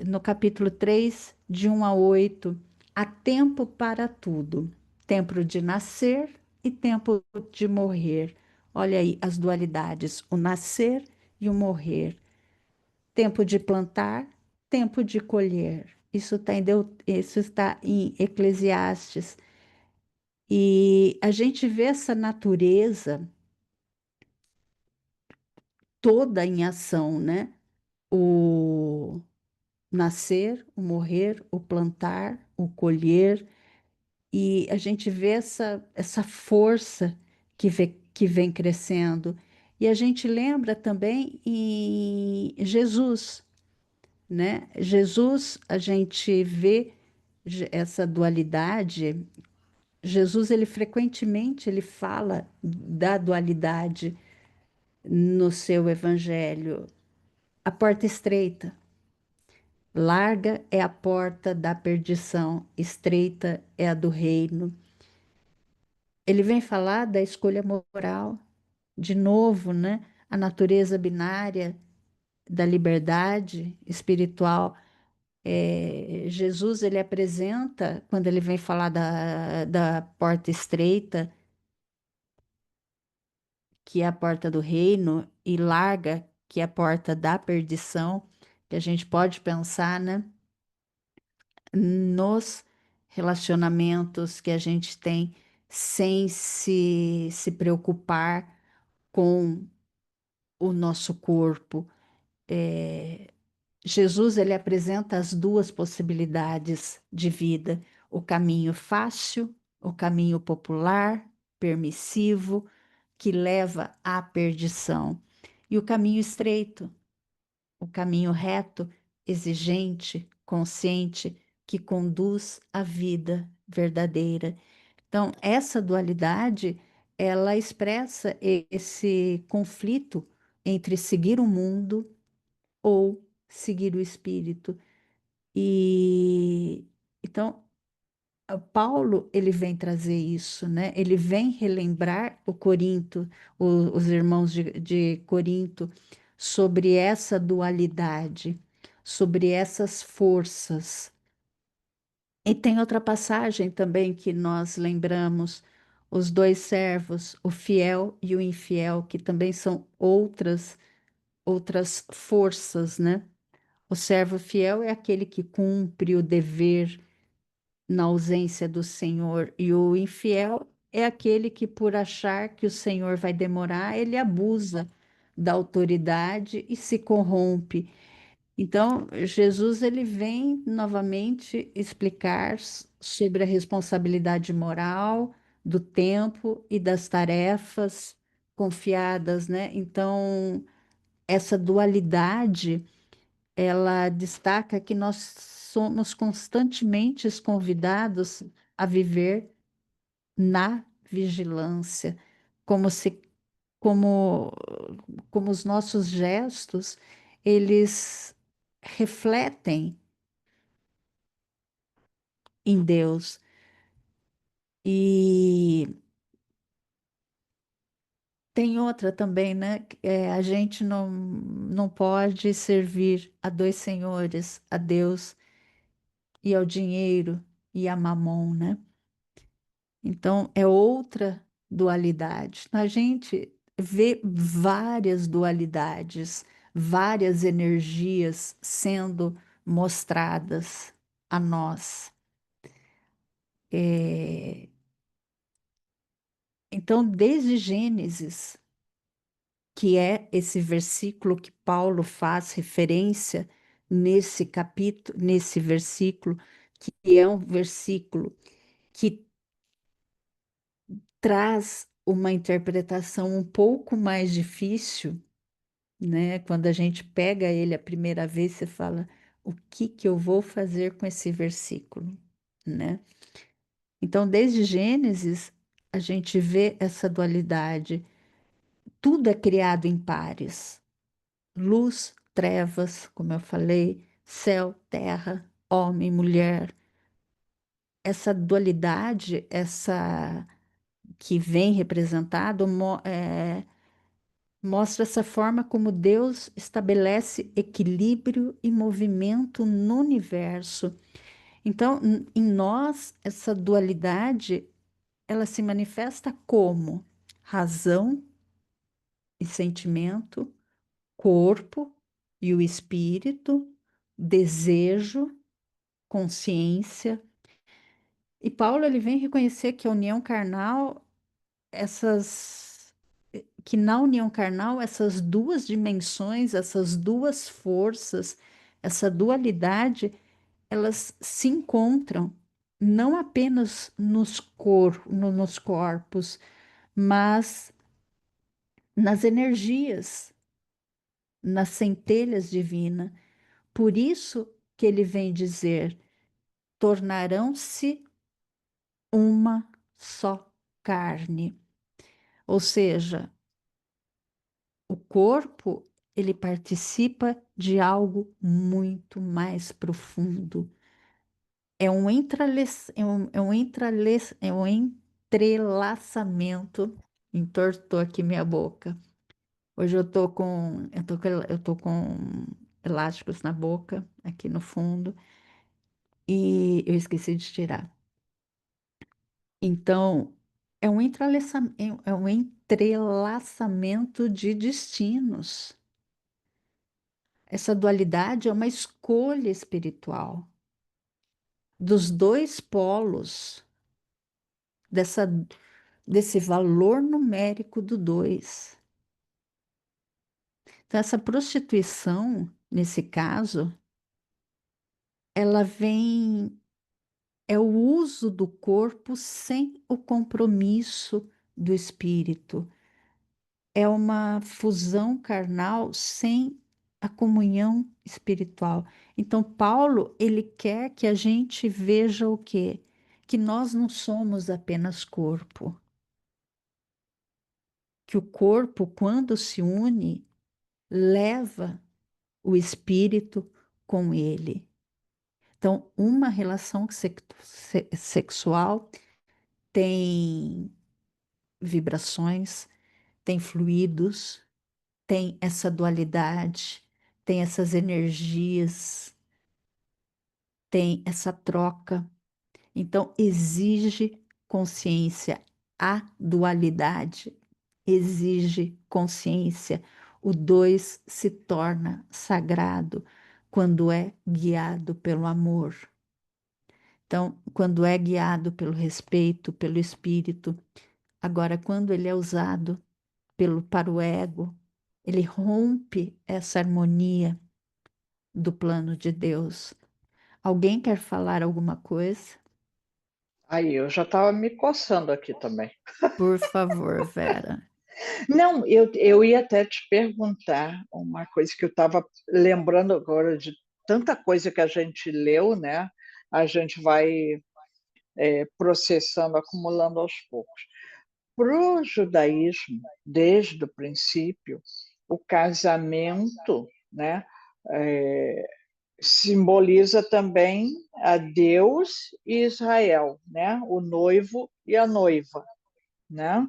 no capítulo 3, de 1 a 8, há tempo para tudo, tempo de nascer e tempo de morrer. Olha aí as dualidades, o nascer e o morrer. Tempo de plantar, tempo de colher. Isso está em Eclesiastes. E a gente vê essa natureza toda em ação, né? O nascer, o morrer, o plantar, o colher. E a gente vê essa força que vem crescendo. E a gente lembra também em Jesus, né? Jesus, a gente vê essa dualidade. Jesus, ele frequentemente ele fala da dualidade no seu evangelho. A porta estreita, larga é a porta da perdição, estreita é a do reino. Ele vem falar da escolha moral, de novo, né? A natureza binária da liberdade espiritual. Jesus, ele apresenta, quando ele vem falar da porta estreita, que é a porta do reino, e larga, que é a porta da perdição, que a gente pode pensar, né, nos relacionamentos que a gente tem sem se preocupar com o nosso corpo. Jesus, ele apresenta as duas possibilidades de vida: o caminho fácil, o caminho popular, permissivo, que leva à perdição, e o caminho estreito, o caminho reto, exigente, consciente, que conduz à vida verdadeira. Então, essa dualidade, ela expressa esse conflito entre seguir o mundo ou seguir o espírito. E então, Paulo, ele vem trazer isso, né? Ele vem relembrar o Corinto, os irmãos de Corinto, sobre essa dualidade, sobre essas forças. E tem outra passagem também que nós lembramos, os dois servos, o fiel e o infiel, que também são outras forças, né? O servo fiel é aquele que cumpre o dever na ausência do Senhor, e o infiel é aquele que, por achar que o Senhor vai demorar, ele abusa da autoridade e se corrompe. Então, Jesus, ele vem novamente explicar sobre a responsabilidade moral do tempo e das tarefas confiadas, né? Então, essa dualidade, ela destaca que nós somos constantemente convidados a viver na vigilância, como se como como os nossos gestos, eles refletem em Deus. E tem outra também, né? A gente não pode servir a dois senhores, a Deus e ao dinheiro e a Mamon, né? Então, é outra dualidade. A gente vê várias dualidades, várias energias sendo mostradas a nós. É, Então, desde Gênesis, que é esse versículo que Paulo faz referência nesse capítulo, nesse versículo, que é um versículo que traz uma interpretação um pouco mais difícil, né? Quando a gente pega ele a primeira vez, você fala, o que que eu vou fazer com esse versículo, né? Então, desde Gênesis, a gente vê essa dualidade. Tudo é criado em pares. Luz, trevas, como eu falei, céu, terra, homem, mulher. Essa dualidade, essa que vem representado, mostra essa forma como Deus estabelece equilíbrio e movimento no universo. Então, em nós, essa dualidade, ela se manifesta como razão e sentimento, corpo e o espírito, desejo, consciência. E Paulo, ele vem reconhecer que a união carnal, essas que na união carnal essas duas dimensões, essas duas forças, essa dualidade, elas se encontram não apenas nos corpos, mas nas energias, nas centelhas divinas. Por isso que ele vem dizer: tornarão-se uma só carne. Ou seja, o corpo, ele participa de algo muito mais profundo. É um entrelaçamento. Entortou aqui minha boca. Hoje eu tô com elásticos na boca, aqui no fundo, e eu esqueci de tirar. Então, é um entrelaçamento de destinos. Essa dualidade é uma escolha espiritual dos dois polos, desse valor numérico do dois. Então, essa prostituição, nesse caso, ela vem, é o uso do corpo sem o compromisso do espírito. É uma fusão carnal sem a comunhão espiritual. Então, Paulo, ele quer que a gente veja o quê? Que nós não somos apenas corpo. Que o corpo, quando se une, leva o espírito com ele. Então, uma relação sexual tem vibrações, tem fluidos, tem essa dualidade, tem essas energias, tem essa troca. Então, exige consciência. A dualidade exige consciência. O dois se torna sagrado quando é guiado pelo amor. Então, quando é guiado pelo respeito, pelo espírito. Agora, quando ele é usado para o ego, ele rompe essa harmonia do plano de Deus. Alguém quer falar alguma coisa? Aí, eu já estava me coçando aqui também. Por favor, Vera. Não, eu ia até te perguntar uma coisa que eu estava lembrando agora de tanta coisa que a gente leu, né? A gente vai processando, acumulando aos poucos. Para o judaísmo, desde o princípio, o casamento, né, simboliza também a Deus e Israel, né, o noivo e a noiva, né?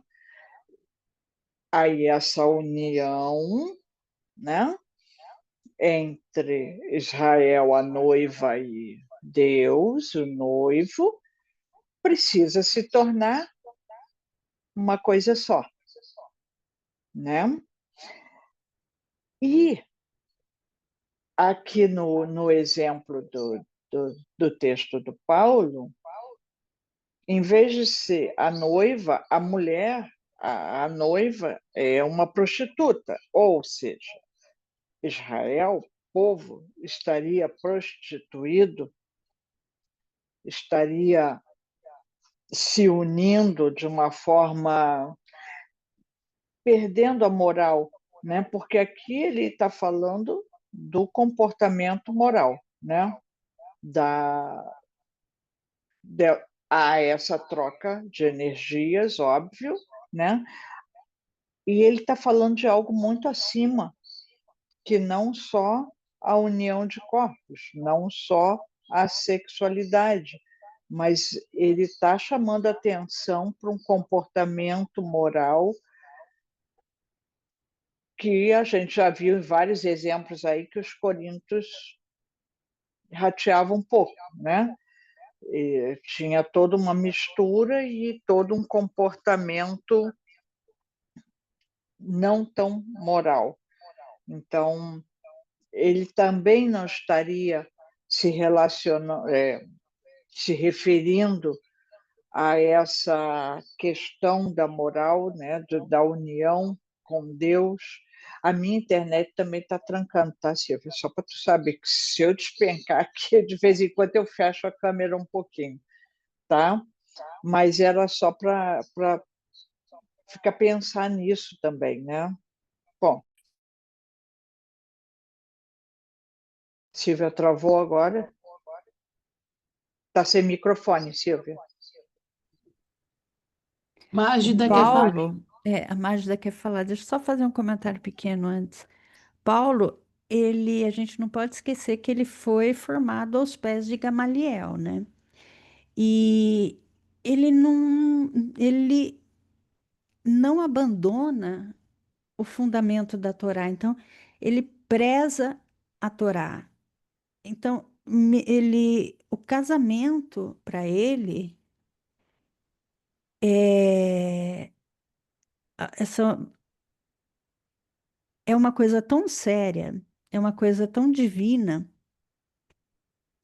Aí essa união, né, entre Israel, a noiva, e Deus, o noivo, precisa se tornar uma coisa só, né? E aqui no exemplo do texto do Paulo, em vez de ser a noiva, a mulher, a noiva é uma prostituta, ou seja, Israel, povo, estaria prostituído, estaria se unindo de uma forma, perdendo a moral, né? Porque aqui ele está falando do comportamento moral, né? Da, há essa troca de energias, óbvio, né? E ele está falando de algo muito acima, que não só a união de corpos, não só a sexualidade, mas ele está chamando a atenção para um comportamento moral que a gente já viu em vários exemplos aí que os coríntios rateavam um pouco, né? E tinha toda uma mistura e todo um comportamento não tão moral. Então, ele também não estaria se relacionando, se referindo a essa questão da moral, né, da união com Deus. A minha internet também está trancando, tá, Silvia? Só para tu saber que se eu despencar aqui, de vez em quando eu fecho a câmera um pouquinho, tá? Mas era só para ficar pensar nisso também, né? Bom, Silvia travou agora. Está sem microfone, Silvia. Mágida quer falar. Paulo, a Mágida quer falar. Deixa eu só fazer um comentário pequeno antes. Paulo, a gente não pode esquecer que ele foi formado aos pés de Gamaliel, né? E ele não abandona o fundamento da Torá. Então, ele preza a Torá. Então, o casamento para ele é, essa é uma coisa tão séria é uma coisa tão divina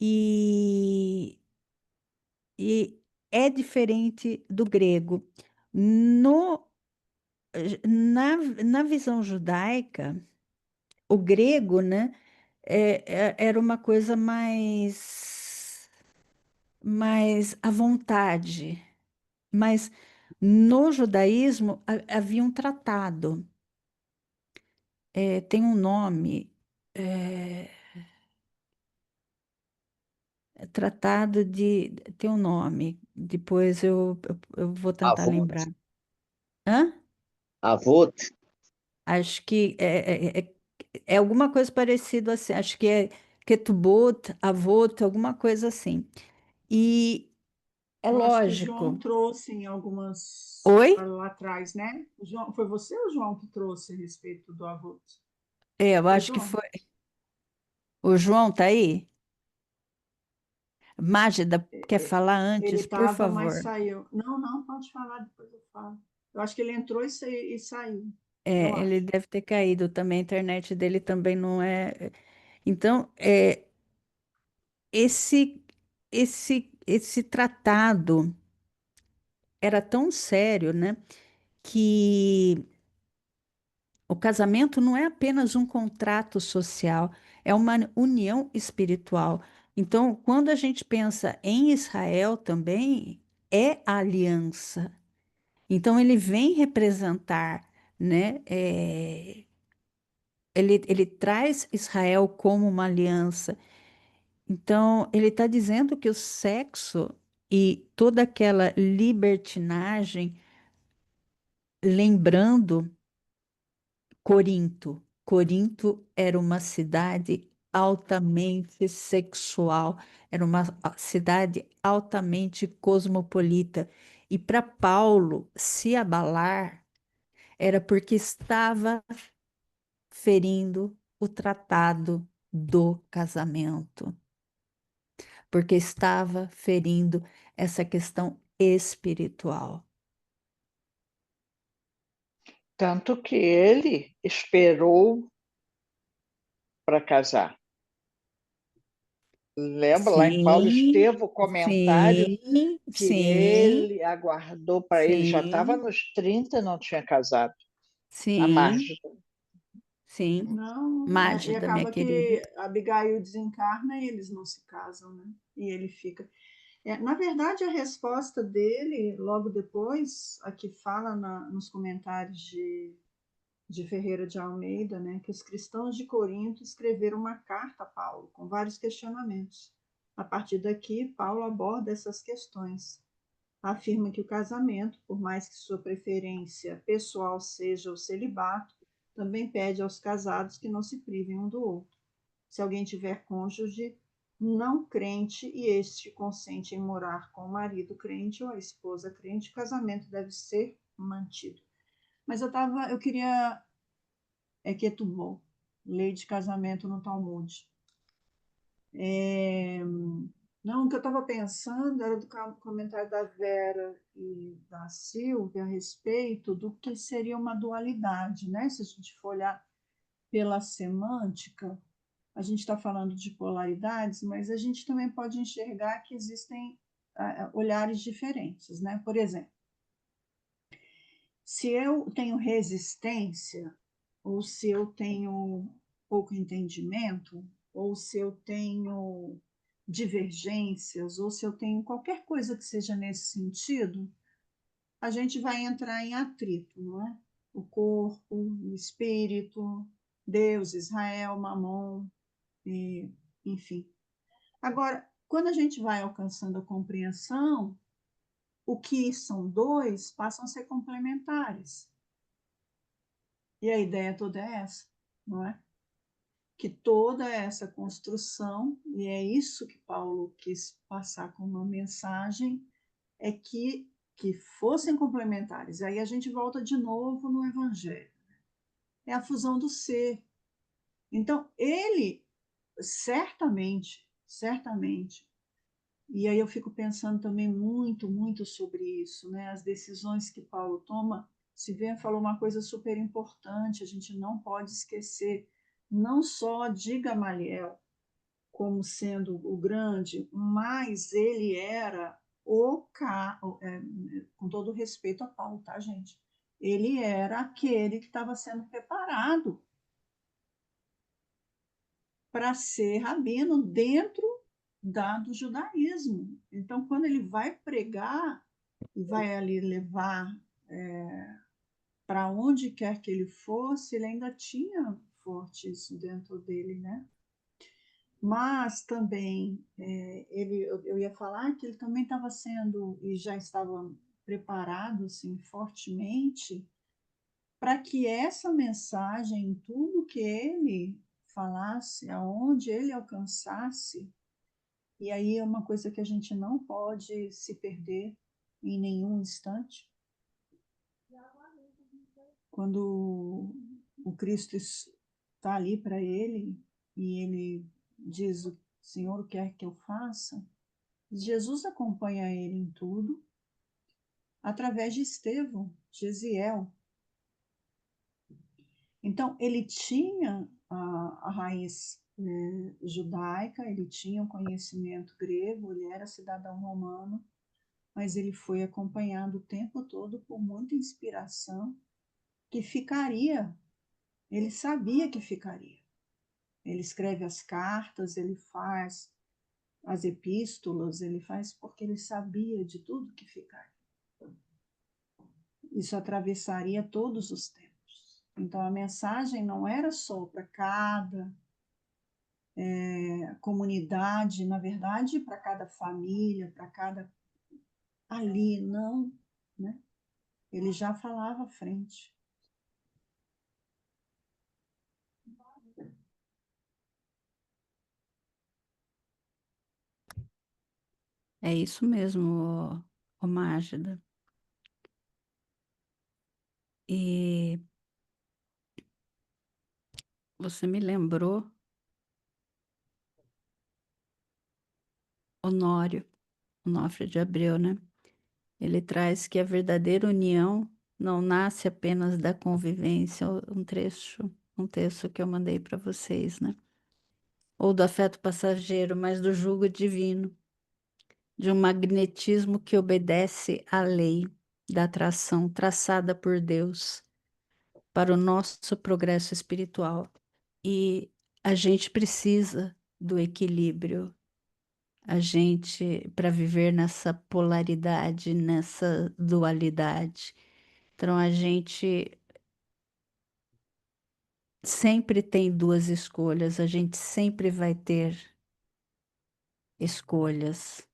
e, e é diferente do grego. No, na visão judaica, o grego, né, era uma coisa mais à vontade, mas no judaísmo havia um tratado, tem um nome, é, tratado tem um nome, depois eu vou tentar Avot, lembrar. Hã? Avot, Acho que é alguma coisa parecida assim, acho que é Ketubot, Avot, alguma coisa assim. E é Eu acho que o João lógico. trouxe em algumas Oi? lá atrás, né? Foi você ou o João que trouxe a respeito do avô? Eu Foi acho que João? foi. O João tá aí? Mágida, quer falar Ele antes, por estava, mas favor? saiu. Não, não, pode falar, depois eu falo. Eu acho que ele entrou e saiu. Eu Ele acho. deve ter caído também, a internet dele também não é. Então, esse, esse tratado era tão sério, né, que o casamento não é apenas um contrato social, é uma união espiritual. Então, quando a gente pensa em Israel também, é a aliança. Então, ele vem representar, né? Ele traz Israel como uma aliança. Então, ele está dizendo que o sexo e toda aquela libertinagem, lembrando Corinto. Corinto era uma cidade altamente sexual, era uma cidade altamente cosmopolita. E para Paulo se abalar era porque estava ferindo o tratado do casamento, porque estava ferindo essa questão espiritual. Tanto que ele esperou para casar. Lembra lá em Paulo Sim, Estevão o comentário sim, que sim, ele aguardou para ele, já estava sim, nos 30 e não tinha casado. A sim, margem. sim. Não, e Mágida, minha acaba querida. que Abigail desencarna e eles não se casam, né? E ele fica. Na verdade, a resposta dele, logo depois, aqui fala nos comentários de Ferreira de Almeida, né, que os cristãos de Corinto escreveram uma carta a Paulo, com vários questionamentos. A partir daqui, Paulo aborda essas questões. Afirma que o casamento, por mais que sua preferência pessoal seja o celibato, também pede aos casados que não se privem um do outro. Se alguém tiver cônjuge não crente e este consente em morar com o marido crente ou a esposa crente, o casamento deve ser mantido. Mas eu queria Ketubot, lei de casamento no Talmud. Não, o que eu estava pensando era do comentário da Vera e da Silvia a respeito do que seria uma dualidade, né? Se a gente for olhar pela semântica, a gente está falando de polaridades, mas a gente também pode enxergar que existem olhares diferentes, né? Por exemplo, se eu tenho resistência, ou se eu tenho pouco entendimento, ou se eu tenho divergências, ou se eu tenho qualquer coisa que seja nesse sentido, a gente vai entrar em atrito, não é? O corpo, o espírito, Deus, Israel, Mamon, e, enfim. Agora, quando a gente vai alcançando a compreensão, o que são dois passam a ser complementares. E a ideia toda é essa, não é? Que toda essa construção, e é isso que Paulo quis passar com uma mensagem, é que fossem complementares. Aí a gente volta de novo no Evangelho. É a fusão do ser. Então, ele certamente, e aí eu fico pensando também muito, muito sobre isso, né? As decisões que Paulo toma. Silvia falou uma coisa super importante, a gente não pode esquecer não só de Gamaliel como sendo o grande, mas ele era com todo respeito a Paulo, tá, gente? Ele era aquele que estava sendo preparado para ser rabino dentro do judaísmo. Então, quando ele vai pregar e vai ali levar para onde quer que ele fosse, ele ainda tinha forte isso dentro dele, né? Mas também, eu ia falar que ele também estava sendo, e já estava preparado assim, fortemente, para que essa mensagem, tudo que ele falasse, aonde ele alcançasse, e aí é uma coisa que a gente não pode se perder em nenhum instante. Quando o Cristo está ali para ele e ele diz: o Senhor quer que eu faça, Jesus acompanha ele em tudo, através de Estevão, Gesiel. Então, ele tinha a raiz judaica, ele tinha o conhecimento grego, ele era cidadão romano, mas ele foi acompanhado o tempo todo por muita inspiração que ficaria, ele sabia que ficaria. Ele escreve as cartas, ele faz as epístolas, ele faz porque ele sabia de tudo que ficaria. Isso atravessaria todos os tempos. Então, a mensagem não era só para cada comunidade, na verdade, para cada família, para cada. Ali, não, né? Ele já falava à frente. É isso mesmo, ô Mágida. E você me lembrou Honório, Onofre de Abreu, né? Ele traz que a verdadeira união não nasce apenas da convivência, um texto que eu mandei para vocês, né? Ou do afeto passageiro, mas do jugo divino, de um magnetismo que obedece à lei da atração traçada por Deus para o nosso progresso espiritual. E a gente precisa do equilíbrio, a gente, para viver nessa polaridade, nessa dualidade. Então, a gente sempre tem duas escolhas, a gente sempre vai ter escolhas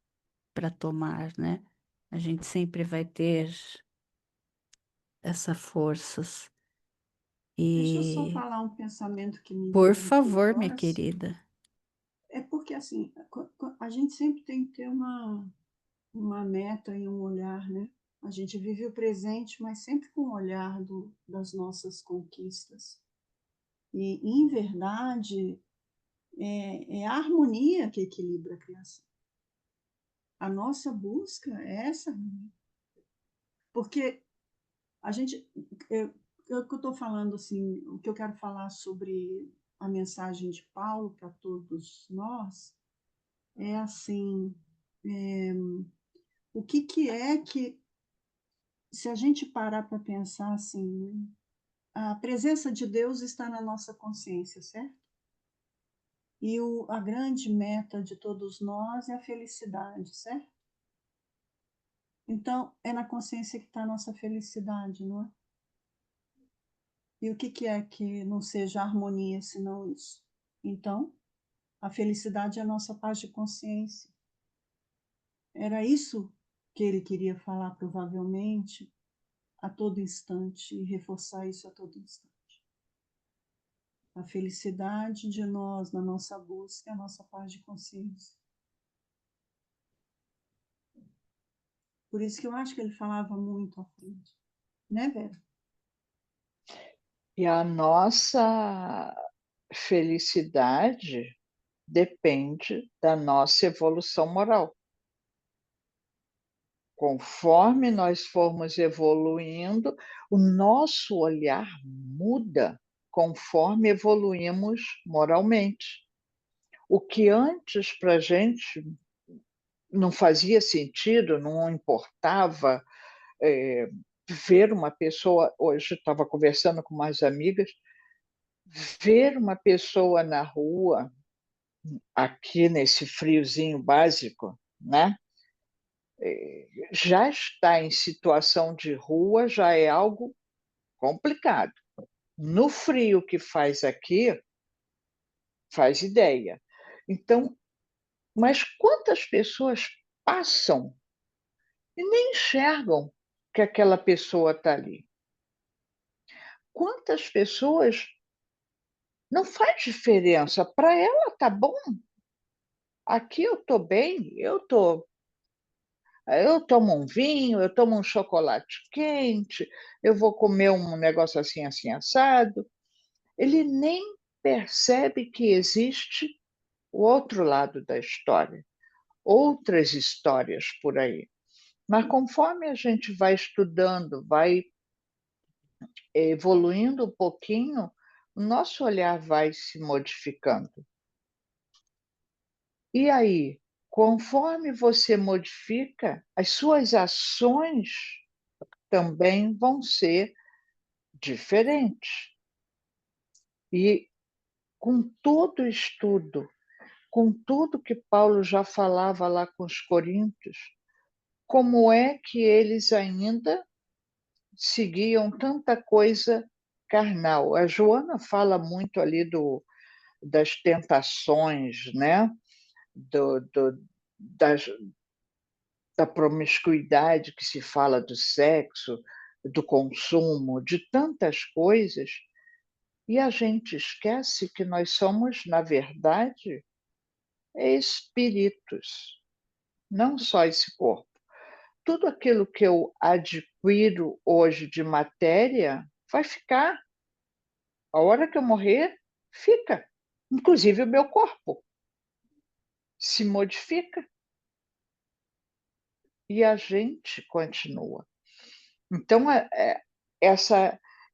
para tomar, né? A gente sempre vai ter essas forças. Deixa eu só E, falar um pensamento que me por veio aqui favor, minha agora. querida. É porque, assim, a gente sempre tem que ter uma meta e um olhar, né? A gente vive o presente, mas sempre com o olhar das nossas conquistas. E, em verdade, é a harmonia que equilibra a criação. A nossa busca é essa harmonia. Porque a gente. Eu que estou falando, assim, o que eu quero falar sobre a mensagem de Paulo para todos nós é assim. O que é que, se a gente parar para pensar assim, a presença de Deus está na nossa consciência, certo? E a grande meta de todos nós é a felicidade, certo? Então, é na consciência que está a nossa felicidade, não é? E o que é que não seja harmonia senão isso? Então, a felicidade é a nossa paz de consciência. Era isso que ele queria falar, provavelmente, a todo instante, e reforçar isso a todo instante. A felicidade de nós, na nossa busca, é a nossa paz de consciência. Por isso que eu acho que ele falava muito à frente. Né, Vera? E a nossa felicidade depende da nossa evolução moral. Conforme nós formos evoluindo, o nosso olhar muda conforme evoluímos moralmente. O que antes para a gente não fazia sentido, não importava, ver uma pessoa. Hoje estava conversando com umas amigas, ver uma pessoa na rua, aqui nesse friozinho básico, né? Já está em situação de rua já é algo complicado. No frio que faz aqui, faz ideia. Então, mas quantas pessoas passam e nem enxergam que aquela pessoa está ali? Quantas pessoas não faz diferença? Para ela tá bom. Aqui eu estou bem, eu tomo um vinho, eu tomo um chocolate quente, eu vou comer um negócio assim, assim, assado. Ele nem percebe que existe o outro lado da história, outras histórias por aí. Mas conforme a gente vai estudando, vai evoluindo um pouquinho, o nosso olhar vai se modificando. E aí, conforme você modifica, as suas ações também vão ser diferentes. E com todo o estudo, com tudo que Paulo já falava lá com os coríntios, como é que eles ainda seguiam tanta coisa carnal? A Joana fala muito ali das tentações, né? do, do, das, da promiscuidade que se fala do sexo, do consumo, de tantas coisas, e a gente esquece que nós somos, na verdade, espíritos, não só esse corpo. Tudo aquilo que eu adquiro hoje de matéria vai ficar. A hora que eu morrer, fica. Inclusive o meu corpo se modifica e a gente continua. Então,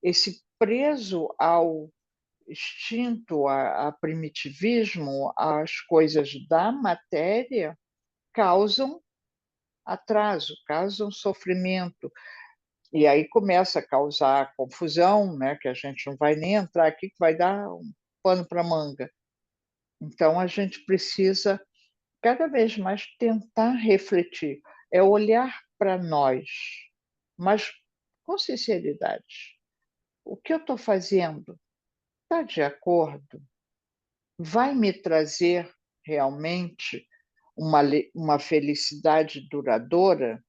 esse preso ao instinto, a primitivismo, às coisas da matéria, causam atraso, causam sofrimento. E aí começa a causar confusão, né? Que a gente não vai nem entrar aqui, que vai dar um pano para manga. Então, a gente precisa cada vez mais tentar refletir, é olhar para nós, mas com sinceridade. O que eu estou fazendo está de acordo? Vai me trazer realmente uma felicidade duradoura?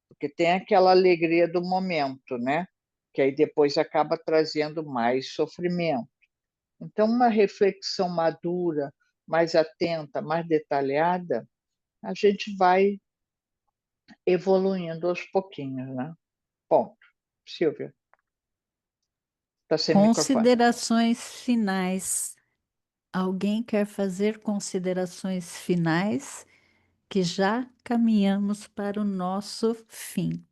Porque tem aquela alegria do momento, né? Que aí depois acaba trazendo mais sofrimento. Então, uma reflexão madura, mais atenta, mais detalhada, a gente vai evoluindo aos pouquinhos, né? Ponto. Silvia, está sem microfone. Considerações finais. Alguém quer fazer considerações finais? Que já caminhamos para o nosso fim.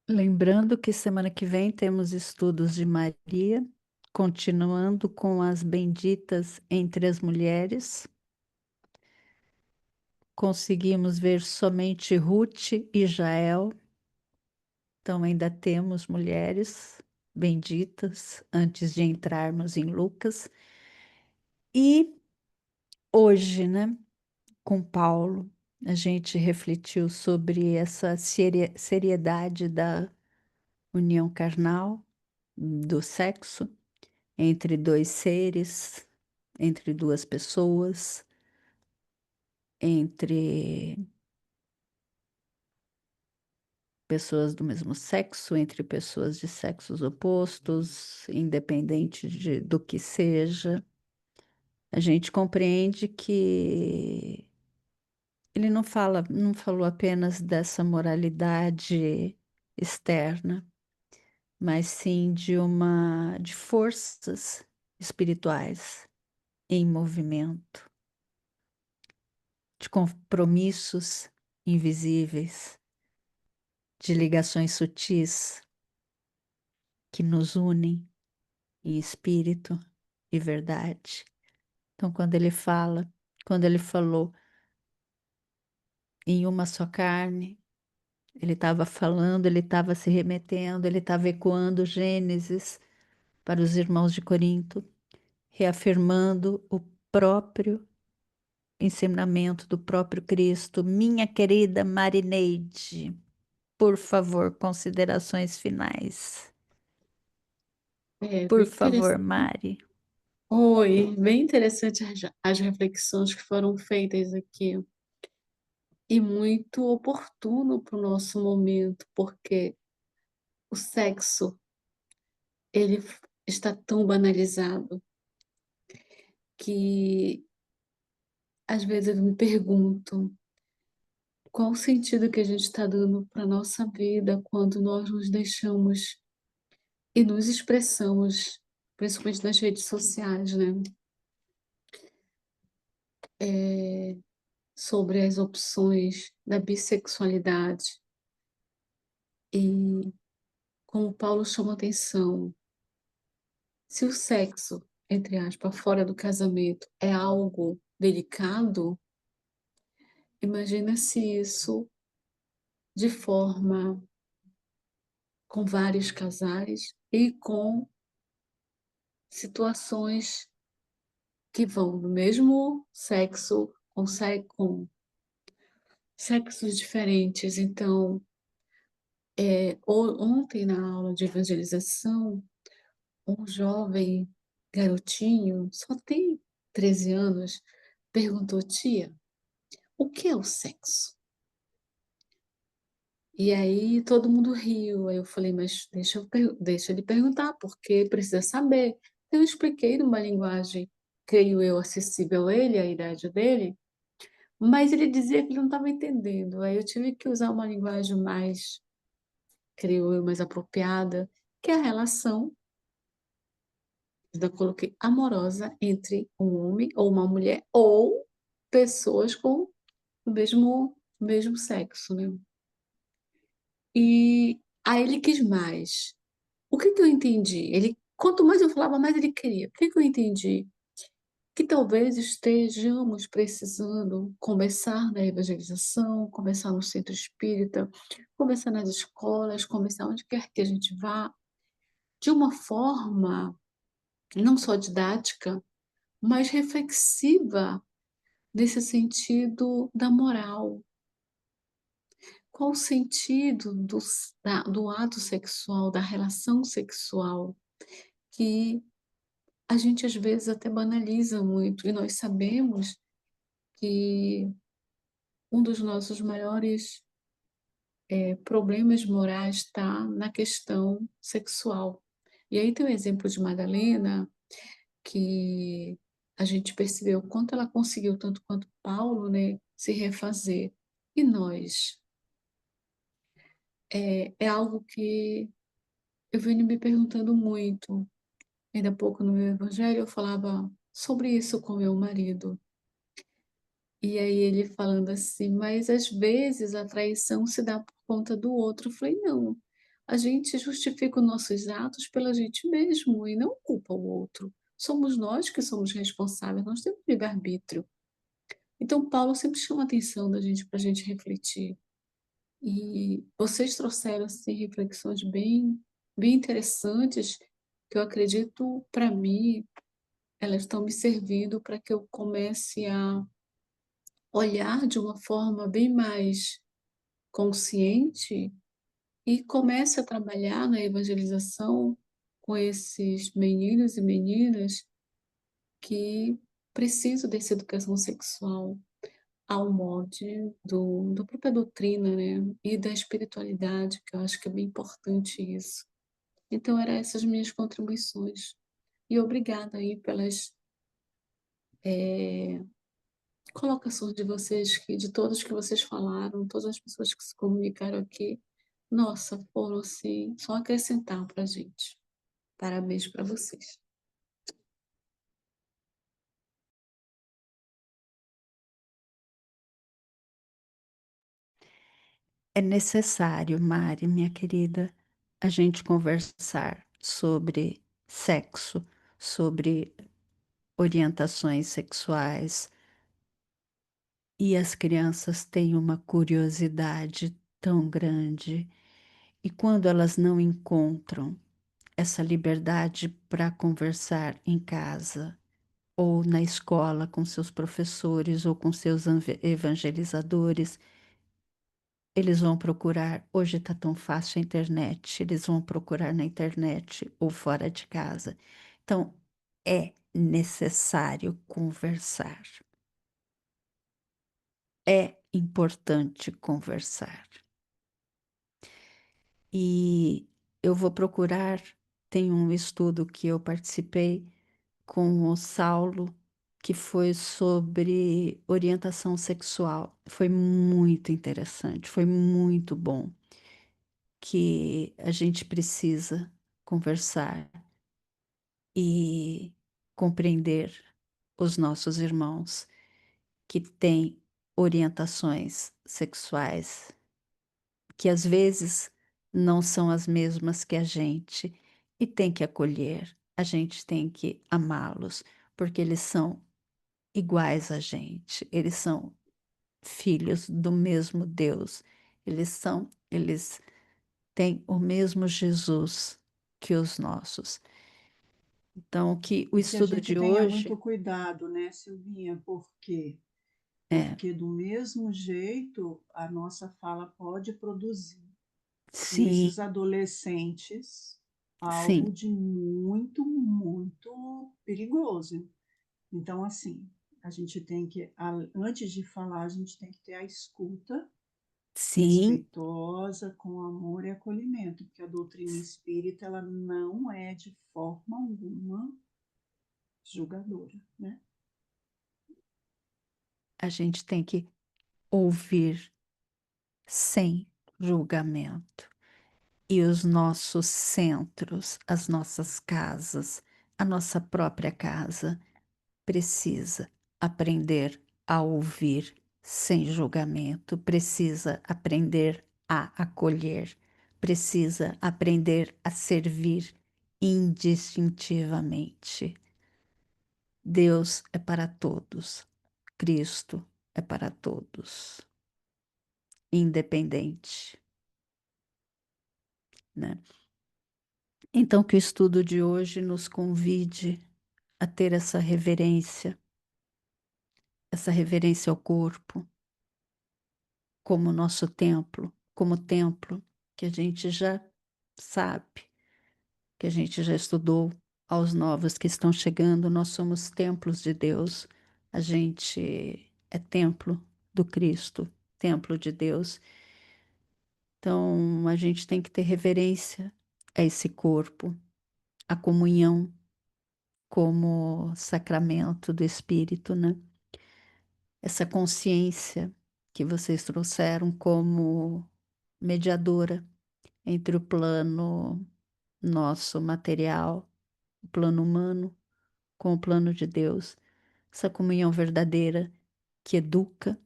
Lembrando que semana que vem temos estudos de Maria, continuando com as benditas entre as mulheres. Conseguimos ver somente Ruth e Jael, então ainda temos mulheres benditas antes de entrarmos em Lucas. E hoje, né, com Paulo, a gente refletiu sobre essa seriedade da união carnal, do sexo, entre dois seres, entre duas pessoas, entre pessoas do mesmo sexo, entre pessoas de sexos opostos, independente do que seja. A gente compreende que ele não falou apenas dessa moralidade externa, mas sim de forças espirituais em movimento, de compromissos invisíveis, de ligações sutis que nos unem em espírito e verdade. Então, quando ele falou em uma só carne, ele estava falando, ele estava se remetendo, ele estava ecoando Gênesis para os irmãos de Corinto, reafirmando o próprio ensinamento do próprio Cristo. Minha querida Marineide, por favor, considerações finais. É Por bem favor, interessante. Mari. Oi, bem interessante as reflexões que foram feitas aqui. E muito oportuno para o nosso momento, porque o sexo, está tão banalizado que às vezes eu me pergunto qual o sentido que a gente está dando para a nossa vida quando nós nos deixamos e nos expressamos, principalmente nas redes sociais, né? Sobre as opções da bissexualidade. E como Paulo chama atenção, se o sexo, entre aspas, fora do casamento é algo delicado, imagina se isso de forma com vários casais e com situações que vão do mesmo sexo com sexos diferentes. Então, ontem na aula de evangelização, um jovem garotinho, só tem 13 anos, perguntou: tia, o que é o sexo? E aí todo mundo riu. Aí eu falei, mas deixa ele perguntar, porque precisa saber. Eu expliquei numa linguagem, creio eu, acessível a ele, à idade dele, mas ele dizia que ele não estava entendendo. Aí eu tive que usar uma linguagem mais, creio eu, mais apropriada, que é a relação, eu coloquei amorosa entre um homem ou uma mulher ou pessoas com o mesmo sexo, né? E aí ele quis mais. O que que eu entendi? Quanto mais eu falava, mais ele queria. O que que eu entendi? Que talvez estejamos precisando começar na evangelização, começar no centro espírita, começar nas escolas, começar onde quer que a gente vá, de uma forma não só didática, mas reflexiva nesse sentido da moral. Qual o sentido do ato sexual, da relação sexual, que a gente às vezes até banaliza muito, e nós sabemos que um dos nossos maiores problemas morais está na questão sexual. E aí tem o exemplo de Madalena, que a gente percebeu o quanto ela conseguiu, tanto quanto Paulo, né, se refazer. E nós? É algo que eu venho me perguntando muito. Ainda há pouco no meu evangelho eu falava sobre isso com meu marido. E aí ele falando assim, mas às vezes a traição se dá por conta do outro. Eu falei, não, a gente justifica os nossos atos pela gente mesmo e não culpa o outro. Somos nós que somos responsáveis, nós temos livre-arbítrio. Então Paulo sempre chama a atenção da gente para a gente refletir. E vocês trouxeram assim, reflexões bem interessantes que eu acredito, para mim, elas estão me servindo para que eu comece a olhar de uma forma bem mais consciente e comece a trabalhar na evangelização com esses meninos e meninas que precisam dessa educação sexual ao molde da própria doutrina, né? E da espiritualidade, que eu acho que é bem importante isso. Então, eram essas minhas contribuições. E obrigada aí pelas colocações de vocês, de todos que vocês falaram, todas as pessoas que se comunicaram aqui. Nossa, foram assim, só acrescentar para a gente. Parabéns para vocês. É necessário, Mari, minha querida, a gente conversar sobre sexo, sobre orientações sexuais, e as crianças têm uma curiosidade tão grande, e quando elas não encontram essa liberdade para conversar em casa, ou na escola com seus professores ou com seus evangelizadores, eles vão procurar. Hoje está tão fácil a internet, eles vão procurar na internet ou fora de casa. Então, é necessário conversar. É importante conversar. E eu vou procurar, tem um estudo que eu participei com o Saulo, que foi sobre orientação sexual. Foi muito interessante, foi muito bom, que a gente precisa conversar e compreender os nossos irmãos que têm orientações sexuais que às vezes não são as mesmas que a gente e tem que acolher, a gente tem que amá-los, porque eles são iguais a gente, eles são filhos do mesmo Deus, eles têm o mesmo Jesus que os nossos. Então, que o E que a estudo gente de tenha muito hoje cuidado, né, Silvinha? Por quê? é, Porque do mesmo jeito a nossa fala pode produzir nesses sim, adolescentes algo sim, de muito, muito perigoso. Então, assim, a gente tem que, antes de falar, a gente tem que ter a escuta sim, respeitosa, com amor e acolhimento, porque a doutrina espírita ela não é de forma alguma julgadora, né? a gente tem que ouvir sem julgamento. E os nossos centros, as nossas casas, a nossa própria casa precisa aprender a ouvir sem julgamento, precisa aprender a acolher, precisa aprender a servir indistintivamente. Deus é para todos, Cristo é para todos, independente, né? Então, que o estudo de hoje nos convide a ter essa reverência ao corpo, como nosso templo, como templo que a gente já sabe, que a gente já estudou. Aos novos que estão chegando, nós somos templos de Deus, a gente é templo do Cristo, templo de Deus. Então, a gente tem que ter reverência a esse corpo, a comunhão como sacramento do Espírito, né? Essa consciência que vocês trouxeram como mediadora entre o plano nosso material, o plano humano, com o plano de Deus, essa comunhão verdadeira que educa,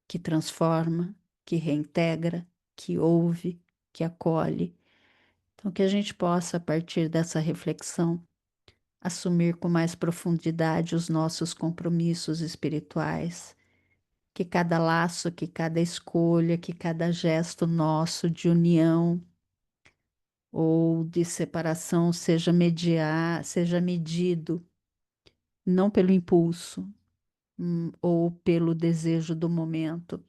que transforma, que reintegra, que ouve, que acolhe. Então, que a gente possa, a partir dessa reflexão, assumir com mais profundidade os nossos compromissos espirituais, que cada laço, que cada escolha, que cada gesto nosso de união ou de separação seja medido não pelo impulso, ou pelo desejo do momento,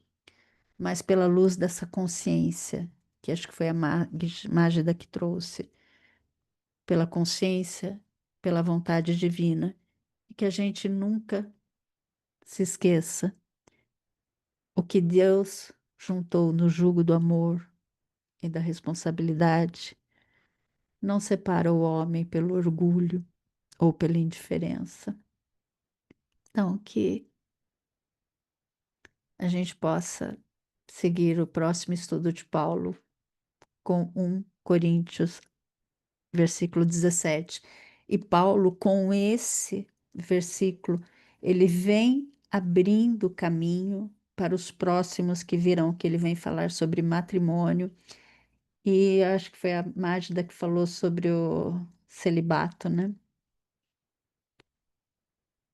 mas pela luz dessa consciência, que acho que foi a Mágida que trouxe, pela consciência, pela vontade divina, e que a gente nunca se esqueça o que Deus juntou no jugo do amor e da responsabilidade, não separa o homem pelo orgulho ou pela indiferença. Então, que a gente possa seguir o próximo estudo de Paulo com 1 Coríntios, versículo 17. E Paulo, com esse versículo, ele vem abrindo caminho para os próximos que virão, que ele vem falar sobre matrimônio. E acho que foi a Mágida que falou sobre o celibato, né?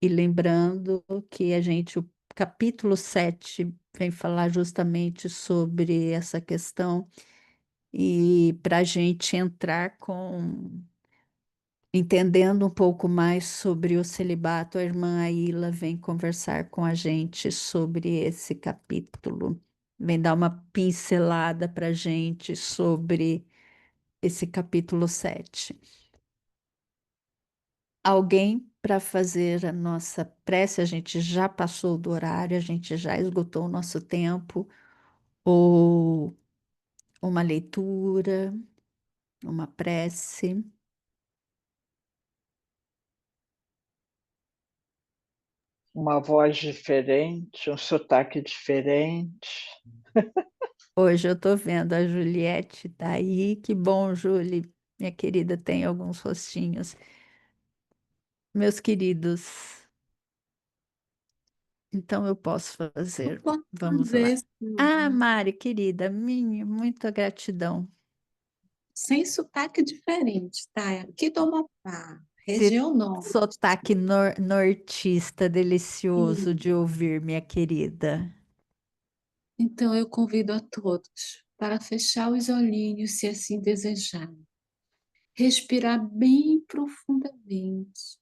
E lembrando que o capítulo 7 vem falar justamente sobre essa questão, e para a gente entrar entendendo um pouco mais sobre o celibato, a irmã Aila vem conversar com a gente sobre esse capítulo, vem dar uma pincelada para a gente sobre esse capítulo 7. Alguém para fazer a nossa prece? A gente já passou do horário, a gente já esgotou o nosso tempo, ou uma leitura, uma prece. Uma voz diferente, um sotaque diferente. Hoje eu estou vendo a Juliette tá aí. Que bom, Julie, minha querida, tem alguns rostinhos. Meus queridos, então eu posso Eu fazer. posso Vamos lá. fazer, Ah, Silvia, Mari, querida, minha, muita gratidão. sem sotaque diferente, tá? Aqui do Amapá, Esse região norte. sotaque nortista delicioso Sim. de ouvir, minha querida. Então eu convido a todos para fechar os olhinhos, se assim desejarem. Respirar bem profundamente,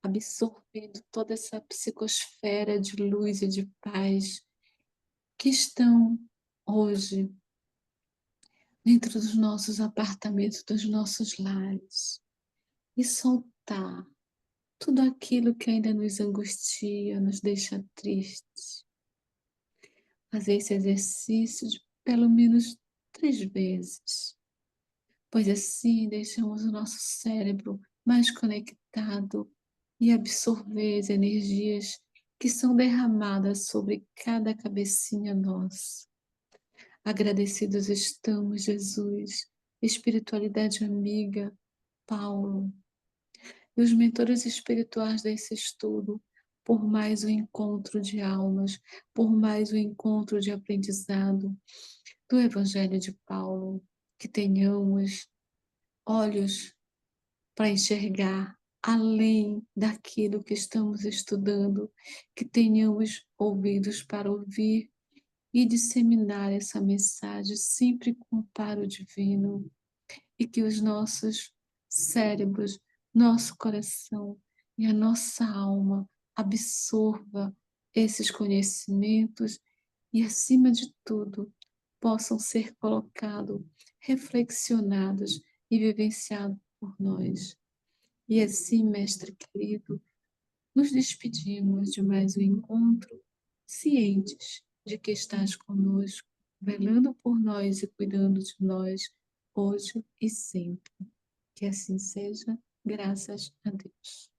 absorvendo toda essa psicosfera de luz e de paz que estão hoje dentro dos nossos apartamentos, dos nossos lares, e soltar tudo aquilo que ainda nos angustia, nos deixa tristes. Fazer esse exercício de pelo menos 3 vezes, pois assim deixamos o nosso cérebro mais conectado e absorver as energias que são derramadas sobre cada cabecinha nossa. Agradecidos estamos, Jesus, espiritualidade amiga, Paulo, e os mentores espirituais desse estudo, por mais um encontro de almas, por mais um encontro de aprendizado do Evangelho de Paulo, que tenhamos olhos para enxergar além daquilo que estamos estudando, que tenhamos ouvidos para ouvir e disseminar essa mensagem sempre com o amparo divino, e que os nossos cérebros, nosso coração e a nossa alma absorva esses conhecimentos e, acima de tudo, possam ser colocados, reflexionados e vivenciados por nós. E assim, mestre querido, nos despedimos de mais um encontro, cientes de que estás conosco, velando por nós e cuidando de nós, hoje e sempre. Que assim seja, graças a Deus.